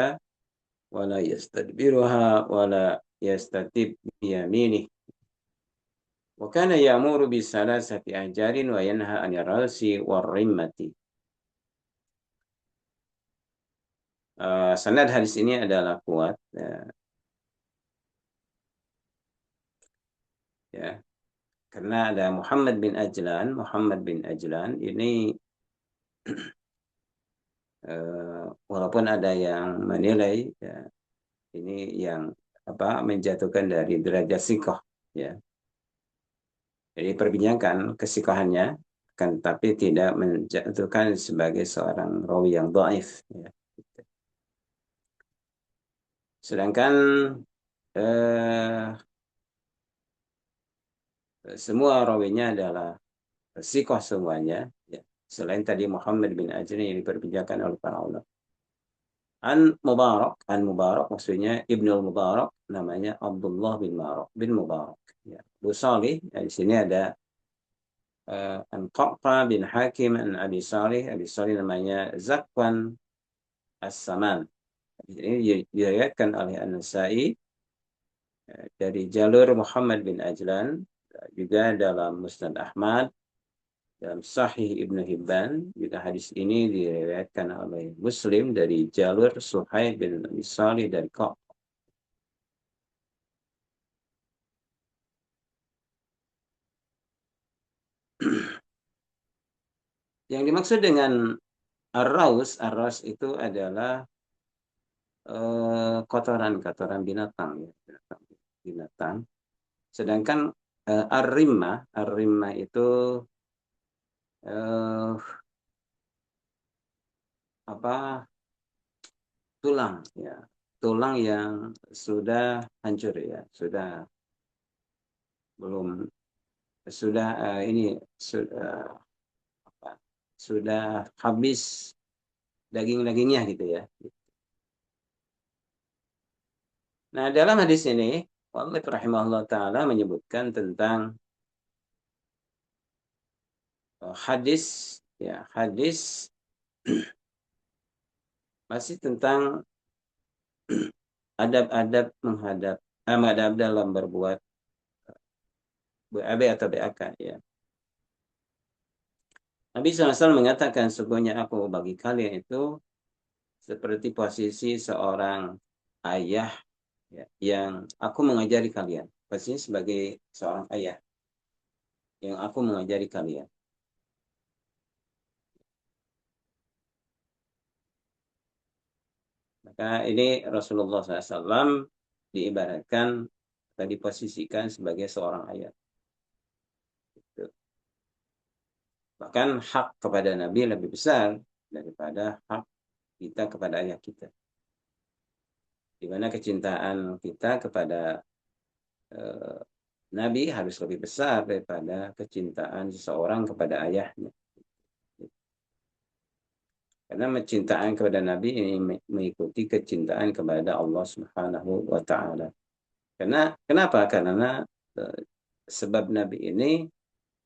ولا يستدبرها ولا يستتب بيمينه وكان يأمر بثلاثة أحجار وينهى عن الرأس والرمة. Sanad hadis ini adalah kuat, ya, karena ada Muhammad bin Ajlan. Muhammad bin Ajlan ini walaupun ada yang menilai, ya, ini yang menjatuhkan dari derajat sikoh, ya. Jadi perbincangkan kesikohannya, kan, tapi tidak menjatuhkan sebagai seorang rawi yang dhaif, ya. Sedangkan eh, semua rawinya adalah sikoh semuanya, ya. Selain tadi Muhammad bin Ajlan yang diperbincangkan oleh para ulama. An Mubarak maksudnya Ibnul Mubarak, namanya Abdullah bin Mubarak. Ya. Abu Salih, ya, di sini ada An Qaqqa bin Hakim an Abi Salih namanya Zakwan As-Saman. Ini diriwayatkan oleh An-Nasa'i dari jalur Muhammad bin Ajlan, juga dalam Musnad Ahmad, dalam Sahih Ibnu Hibban. Juga hadis ini diriwayatkan oleh Muslim dari jalur Suhaib bin Abi Salih dari Qaq. Yang dimaksud dengan ar-raus itu adalah kotoran-kotoran binatang, ya, binatang. Sedangkan ar-rimma itu eh, apa tulang, ya, tulang yang sudah hancur, ya, sudah belum sudah ini sudah apa sudah habis daging-dagingnya, gitu, ya. Nah, dalam hadis ini Allah rahimahullah taala menyebutkan tentang hadis, ya, hadis masih tentang adab-adab adab dalam berbuat BAB atau BAK, ya. Nabi SAW mengatakan, sesungguhnya aku bagi kalian itu seperti posisi seorang ayah, ya, yang aku mengajari kalian. Posisinya sebagai seorang ayah yang aku mengajari kalian. Maka ini Rasulullah SAW diibaratkan atau diposisikan sebagai seorang ayah. Bahkan hak kepada Nabi lebih besar daripada hak kita kepada ayah kita. Di mana kecintaan kita kepada eh, Nabi harus lebih besar daripada kecintaan seseorang kepada ayahnya. Karena kecintaan kepada Nabi ini mengikuti kecintaan kepada Allah Subhanahu wa taala. Kenapa? Karena sebab Nabi ini,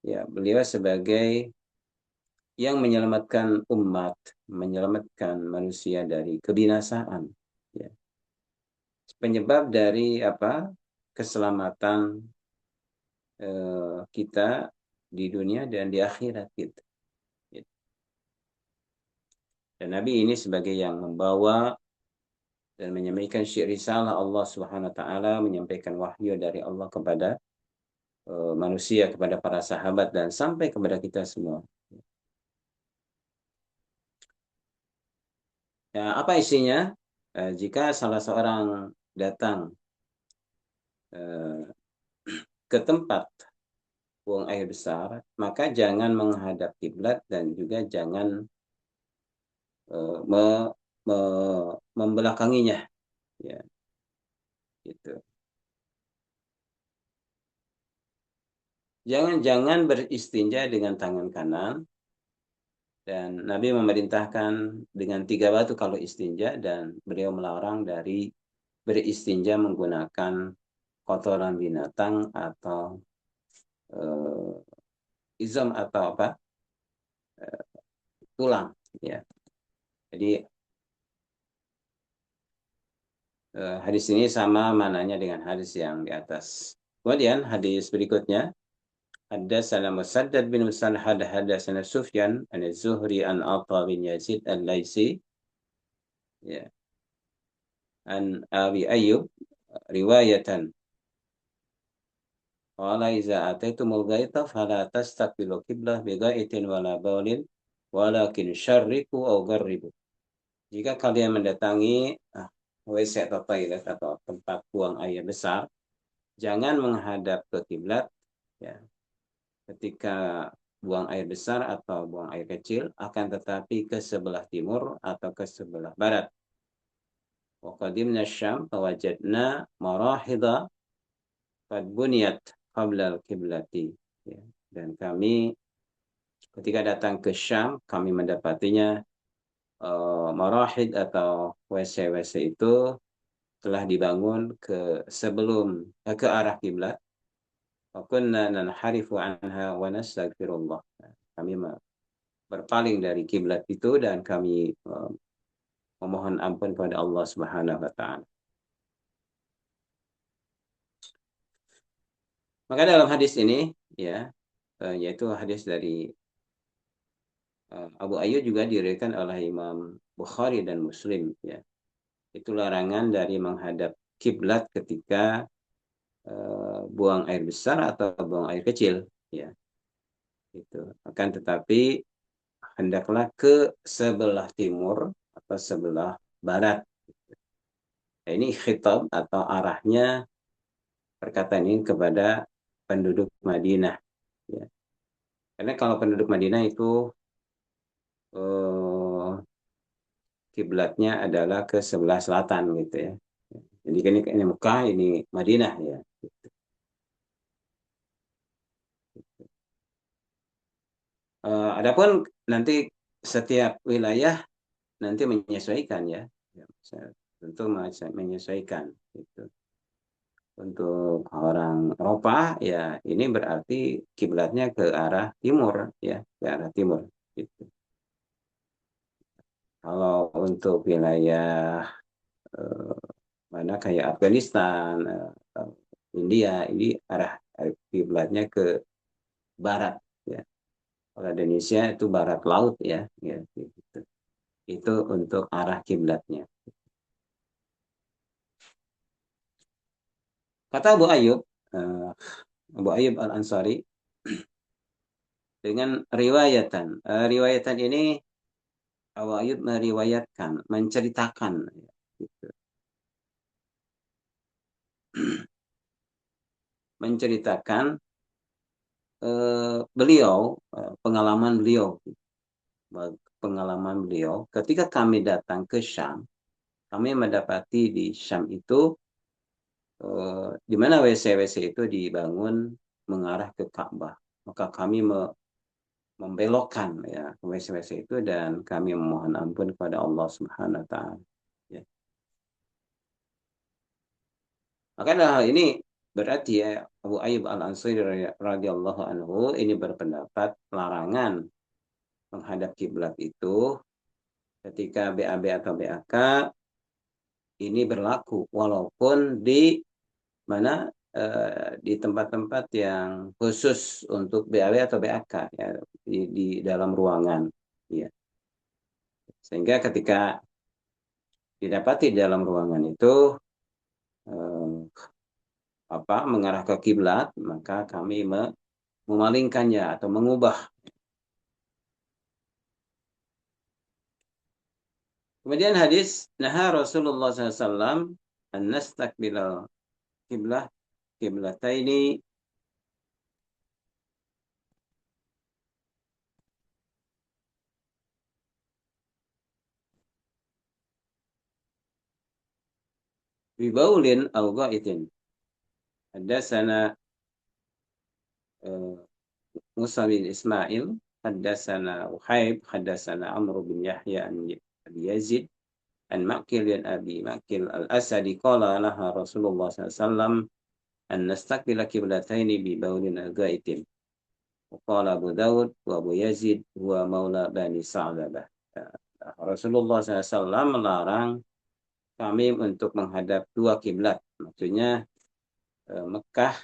ya, beliau sebagai yang menyelamatkan umat, menyelamatkan manusia dari kebinasaan, ya. Penyebab dari keselamatan kita di dunia dan di akhirat, gitu. Dan Nabi ini sebagai yang membawa dan menyampaikan syiar risalah Allah Subhanahu wa taala, menyampaikan wahyu dari Allah kepada manusia, kepada para sahabat dan sampai kepada kita semua. Ya, apa isinya? Jika salah seorang datang eh, ke tempat buang air besar, maka jangan menghadap kiblat dan juga jangan eh, me, me, membelakanginya. Ya, gitu. Jangan beristinja dengan tangan kanan, dan Nabi memerintahkan dengan 3 batu kalau istinja, dan beliau melarang dari beristinja menggunakan kotoran binatang atau izam atau apa tulang. Ya, jadi hadis ini sama mananya dengan hadis yang di atas. Kemudian hadis berikutnya, حدثنا مسدد بن مسرهد حدثنا سفيان عن الزهري عن عطاء بن يزيد الليثي ya, عن أبي أيوب رواية قال إذا أتيتم الغيط فلا تستقبلوا قبلة بغائط ولا بول ولكن شرقوا أو غربوا. Jika kalian mendatangi WC atau toilet atau tempat buang air besar, jangan menghadap ke kiblat, ya, ketika buang air besar atau buang air kecil, akan tetapi ke sebelah timur atau ke sebelah barat. Wa qadimna Syam fawajadna marahidha qad buniyat qabla al-qiblati. Ya. Dan kami ketika datang ke Syam, kami mendapatinya marahid atau WC-WC itu telah dibangun ke arah kiblat. Wa kunna nanharifu anha wa nastaghfirullah. Kami berpaling dari kiblat itu dan kami memohon ampun kepada Allah Subhanahu wa taala. Maka dalam hadis ini, ya, yaitu hadis dari Abu Ayyub, juga diriwayatkan oleh Imam Bukhari dan Muslim, ya. Itu larangan dari menghadap kiblat ketika buang air besar atau buang air kecil, ya. Itu. Akan tetapi hendaklah ke sebelah timur atau sebelah barat. Nah, ini khitab atau arahnya perkataan ini kepada penduduk Madinah, ya. Karena kalau penduduk Madinah itu eh, kiblatnya adalah ke sebelah selatan gitu ya. Jadi ini Mekah, ini Madinah ya. Adapun nanti setiap wilayah nanti menyesuaikan ya. Ya, tentu menyesuaikan gitu. Untuk orang Eropa ya ini berarti kiblatnya ke arah timur ya, ke arah timur gitu. Kalau untuk wilayah eh, mana kayak Afghanistan, India, ini arah kiblatnya ke barat ya. Kalau Indonesia itu barat laut ya, ya gitu. Itu untuk arah kiblatnya. Kata Abu Ayyub, uh, Abu Ayyub Al Ansari dengan riwayatan, riwayatan ini Abu Ayyub meriwayatkan, menceritakan, gitu. Menceritakan beliau, pengalaman beliau ketika kami datang ke Syam. Kami mendapati di Syam itu di mana WC-WC itu dibangun mengarah ke Ka'bah. Maka kami membelokkan ya WC-WC itu dan kami memohon ampun kepada Allah Subhanahu wa taala. Ya. Maka dalam hal ini berarti ya Abu Ayyub Al-Ansari radhiyallahu anhu ini berpendapat larangan menghadap kiblat itu ketika BAB atau BAK ini berlaku walaupun di mana di tempat-tempat yang khusus untuk BAW atau BAK ya, di dalam ruangan ya. Sehingga ketika didapati dalam ruangan itu mengarah ke kiblat, maka kami memalingkannya atau mengubah. Kemudian hadis naha Rasulullah SAW an nastaqbilal kiblah kiblataini bibaulin au ghaitin. Hadatsana Musa bin Ismail, hadatsana Uhaib, hadatsana Amr bin Yahya an Abi Yazid an Maqil bin Abi Maqil al-Asadi qala naha Rasulullah SAW an nastaqbila kiblataini bibaulin au ghaitin. Qala Abu Dawud wa Abu Yazid huwa maula Bani Sa'labah. Rasulullah SAW melarang kami untuk menghadap dua kiblat, maksudnya Mekah,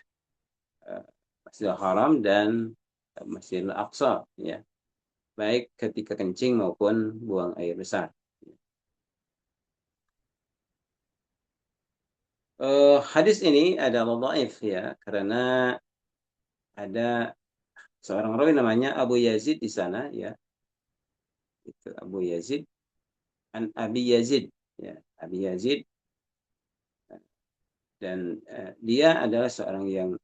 Masjidil Haram dan Masjidil Aqsa, ya, baik ketika kencing maupun buang air besar. Hadis ini adalah dhaif, ya, karena ada seorang rawi namanya Abu Yazid di sana, ya, itu Abu Yazid an Abi Yazid, ya, Abi Yazid, dan dia adalah seorang yang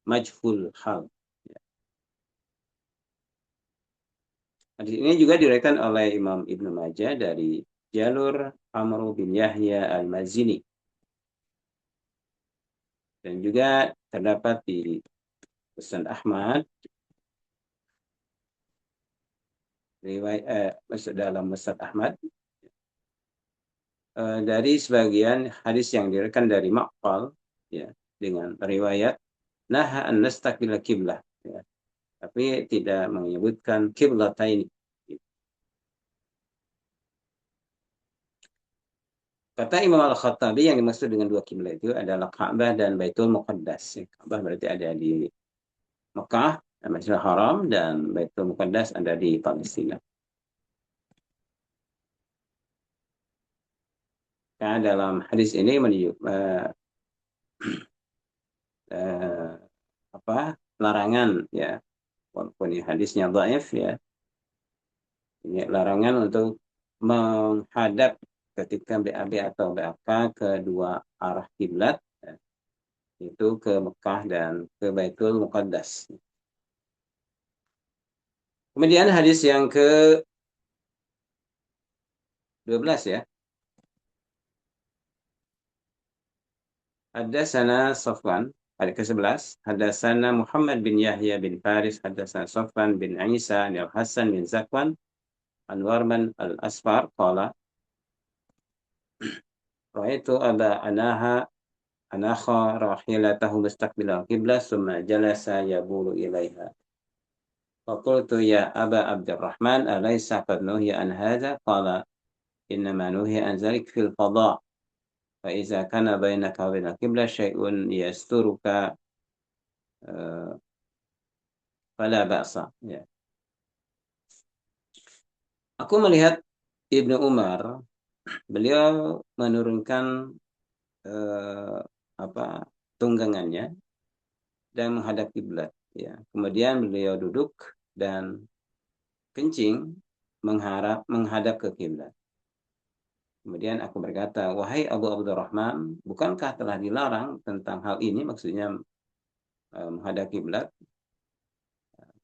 majhul hal. Hadis ini juga diriwayatkan oleh Imam Ibnu Majah dari jalur Amr bin Yahya al-Mazini, dan juga terdapat di Musnad Ahmad, dalam Musnad Ahmad, dari sebagian hadis yang diriwayatkan dari Maqal, ya, dengan riwayat naha an nastaqbil kiblah, ya, tapi tidak menyebutkan kiblataini. Kata Imam Al-Khattabi, yang dimaksud dengan dua kiblat itu adalah Ka'bah dan Baitul Muqaddas. Ka'bah berarti ada di Mekah, Masjidil Haram, dan Baitul Muqaddas ada di Palestina. Karena dalam hadis ini uh, larangan, ya, walaupun hadisnya dhaif, ya, ini larangan untuk menghadap ketika BAB atau BAK kedua arah kiblat, ya, itu ke Mekah dan ke Baitul Muqaddas. Kemudian hadis yang ke-12, ya. Hadatsana Safwan, hadis ke-11. Hadatsana Muhammad bin Yahya bin Faris, hadatsana Safwan bin Isa al-Hasan bin Zakwan an Warman al-Asfar qala ra'aitu aba anakha rahilatahu mustaqbil al-qiblah thumma jalasa yabulu ilaiha. فقلت يا أبا عبد الرحمن أليس قد نهي عن هذا؟ قال إنما نهي عن ذلك في الفضاء، فإذا كان بينك وبين القبلة شيء يسترك فلا بأس. Ya. Aku melihat Ibnu Umar, beliau menurunkan eh, apa tunggangannya dan menghadap kiblat. Ya. Kemudian beliau duduk dan kencing menghadap ke kiblat. Kemudian aku berkata, wahai Abu Abdurrahman, bukankah telah dilarang tentang hal ini, maksudnya menghadap kiblat?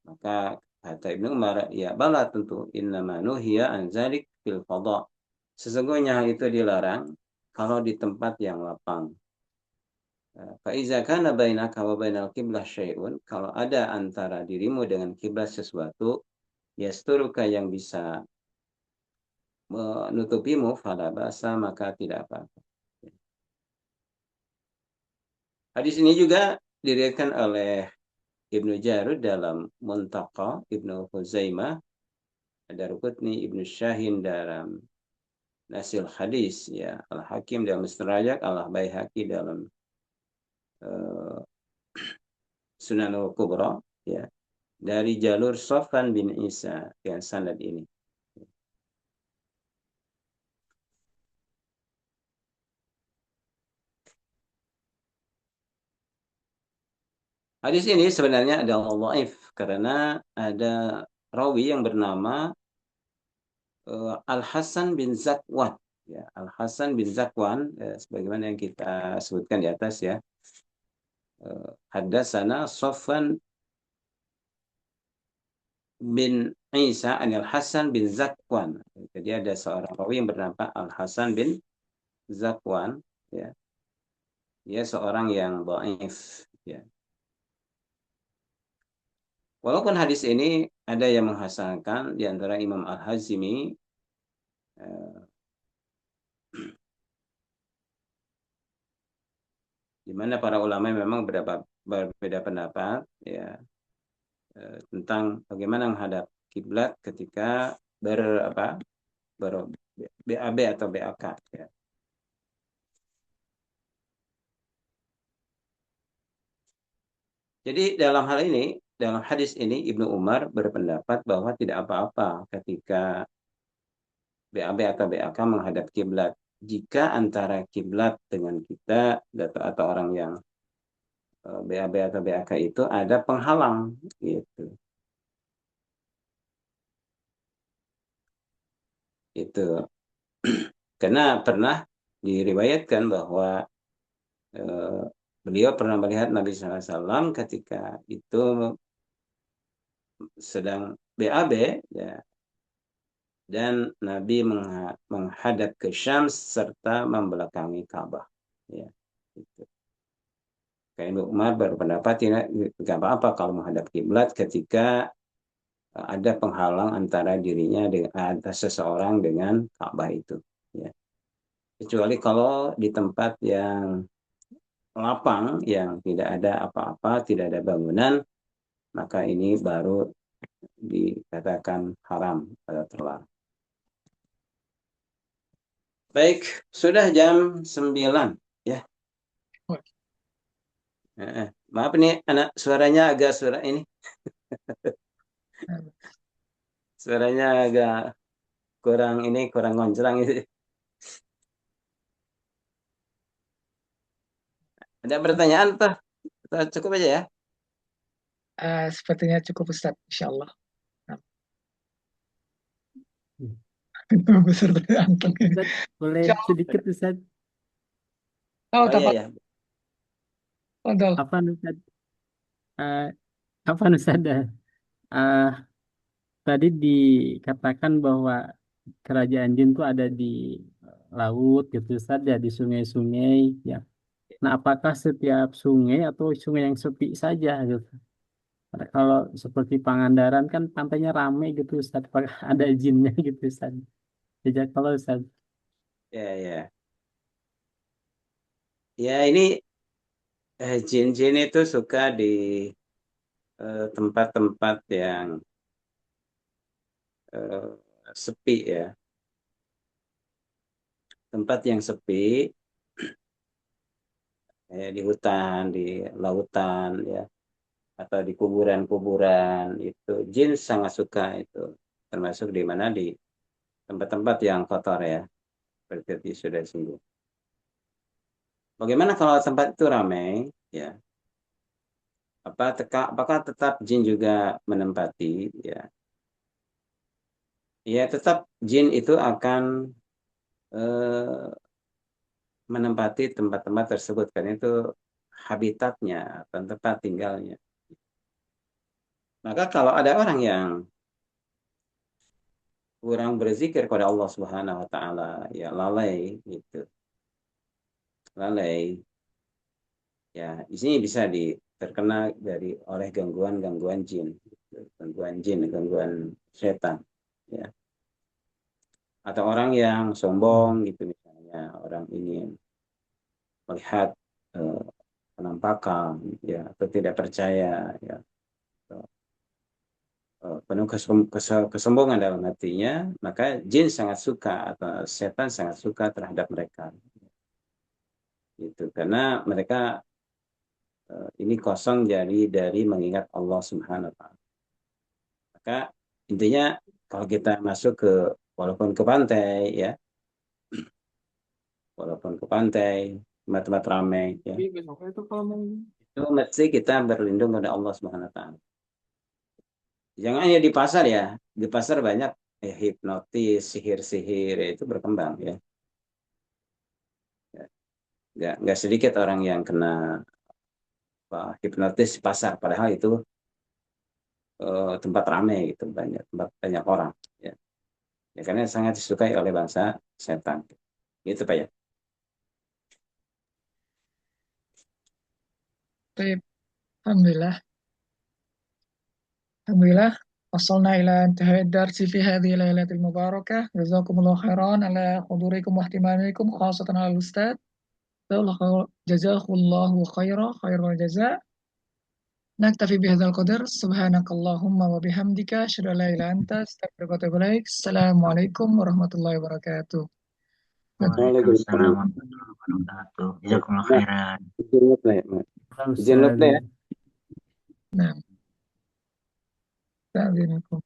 Maka kata Ibnu Umar, ya bala tentu, innama nuhiya an zalik fil fadha. Sesungguhnya hal itu dilarang kalau di tempat yang lapang. Fa iza kana bainaka wa bainal qiblah syai'un, kalau ada antara dirimu dengan kiblat sesuatu, yasturuka, yang bisa menutupimu, fala basa, maka tidak apa-apa. Hadis ini juga diriwayatkan oleh Ibnu Jarud dalam Muntaqa, Ibnu Huzaimah, Ad-Darqutni, Ibnu Syahin dalam Nasil Hadis, ya, Al-Hakim dalam Mustadrak, Al-Baihaqi dalam uh, Sunan Al-Kubra, ya, dari jalur Sofan bin Isa, yang sanad ini. Hadis ini sebenarnya adalah dhaif karena ada rawi yang bernama Al Hasan bin Zakwan. Ya, Al Hasan bin Zakwan, sebagaimana yang kita sebutkan di atas ya. Haddatsana Sofwan bin Isa Al Hasan bin Zakwan. Jadi ada seorang rawi yang bernama Al Hasan bin Zakwan. Ya, dia seorang yang dhaif. Ya. Walaupun hadis ini ada yang menghasankan di antara Imam Al-Hazimi, eh, di mana para ulama memang berbeda pendapat ya tentang bagaimana menghadap kiblat ketika ber apa ber BAB atau BAK ya. Jadi dalam hal ini, dalam hadis ini Ibnu Umar berpendapat bahwa tidak apa-apa ketika BAB atau BAK menghadap kiblat jika antara kiblat dengan kita atau orang yang BAB atau BAK itu ada penghalang gitu. Itu karena pernah diriwayatkan bahwa eh, beliau pernah melihat Nabi SAW ketika itu sedang BAB ya, dan Nabi menghadap ke Syams serta membelakangi Ka'bah. Ya, gitu. Kayak Umar berpendapat tidak apa-apa kalau menghadap kiblat ketika ada penghalang antara dirinya dengan seseorang dengan Ka'bah itu. Ya. Kecuali kalau di tempat yang lapang, yang tidak ada apa-apa, tidak ada bangunan, maka ini baru dikatakan haram atau terlarang. Baik, sudah jam 9 ya. Maaf nih anak suaranya agak suara ini suaranya agak kurang ini kurang ngonclang itu. Ada pertanyaan Pak? Atau cukup aja ya? Sepertinya cukup Ustaz, insya Allah. Nah, Hmm. besar dari anteng. Ustaz, boleh Insya Allah. sedikit Ustaz? Oh, Oh iya tapak. ya. Fadal. Apa Ustaz? Eh, apa Ustaz? Eh, tadi dikatakan bahwa kerajaan jin itu ada di laut gitu Ustaz, ya di sungai-sungai ya. Nah, apakah setiap sungai atau sungai yang sepi saja gitu? Karena kalau seperti Pangandaran kan pantainya ramai gitu Ustaz, apakah ada jinnya gitu Ustaz? Sejak kalau Ustaz. Ya ya. Ya ini jin-jin itu suka di tempat-tempat yang eh, sepi ya. Tempat yang sepi ya, di hutan, di lautan ya, atau di kuburan-kuburan itu jin sangat suka itu. Termasuk di mana di tempat-tempat yang kotor ya, seperti tadi sudah singgung. Bagaimana kalau tempat itu ramai ya? Apakah tetap jin juga menempati ya? Ya tetap jin itu akan eh, menempati tempat-tempat tersebut kan itu habitatnya atau tempat tinggalnya. Maka kalau ada orang yang kurang berzikir kepada Allah Subhanahu wa taala, ya lalai gitu. Lalai. Ya, di sini bisa terkena oleh gangguan-gangguan jin, gitu. Gangguan jin, gangguan setan, ya. Atau orang yang sombong gitu misalnya, orang ini melihat eh, penampakan, ya, atau tidak percaya, ya, penuh kesombongan dalam hatinya, maka jin sangat suka atau setan sangat suka terhadap mereka. Gitu. Karena mereka ini kosong dari mengingat Allah Subhanahu wa taala. Maka intinya kalau kita masuk ke walaupun ke pantai ya, walaupun ke pantai tempat-tempat ramai ya. Tapi besoknya itu kalau mau itu mesti kita berlindung pada Allah Subhanahu wa taala. Jangan hanya di pasar ya. Di pasar banyak hipnotis, sihir-sihir ya, itu berkembang ya. Nggak sedikit orang yang kena hipnotis di pasar, padahal itu tempat ramai gitu, tempat banyak orang ya. Ya karena sangat disukai oleh bangsa setan. Gitu Pak ya. Baik, alhamdulillah. Alhamdulillah. وصلنا إلى انتهاء الدرس في هذه الليلة المباركة. جزاكم الله خيرا على حضوركم واهتمامكم، خاصة على الأستاذ. جزاه الله خيرا خير الجزاء. نكتفي بهذا القدر. سبحانك اللهم وبحمدك أشهد أن لا إله إلا أنت أستغفرك وأتوب إليك. السلام عليكم ورحمة الله وبركاته. Waalaikumsalam. Waalaikumsalam warahmatullahi wabarakatuh. Jazakumullah Nah, khairan. izin lupa ya, Mas. Izin lupa ya. Ustaz. Nah, استأذنكم.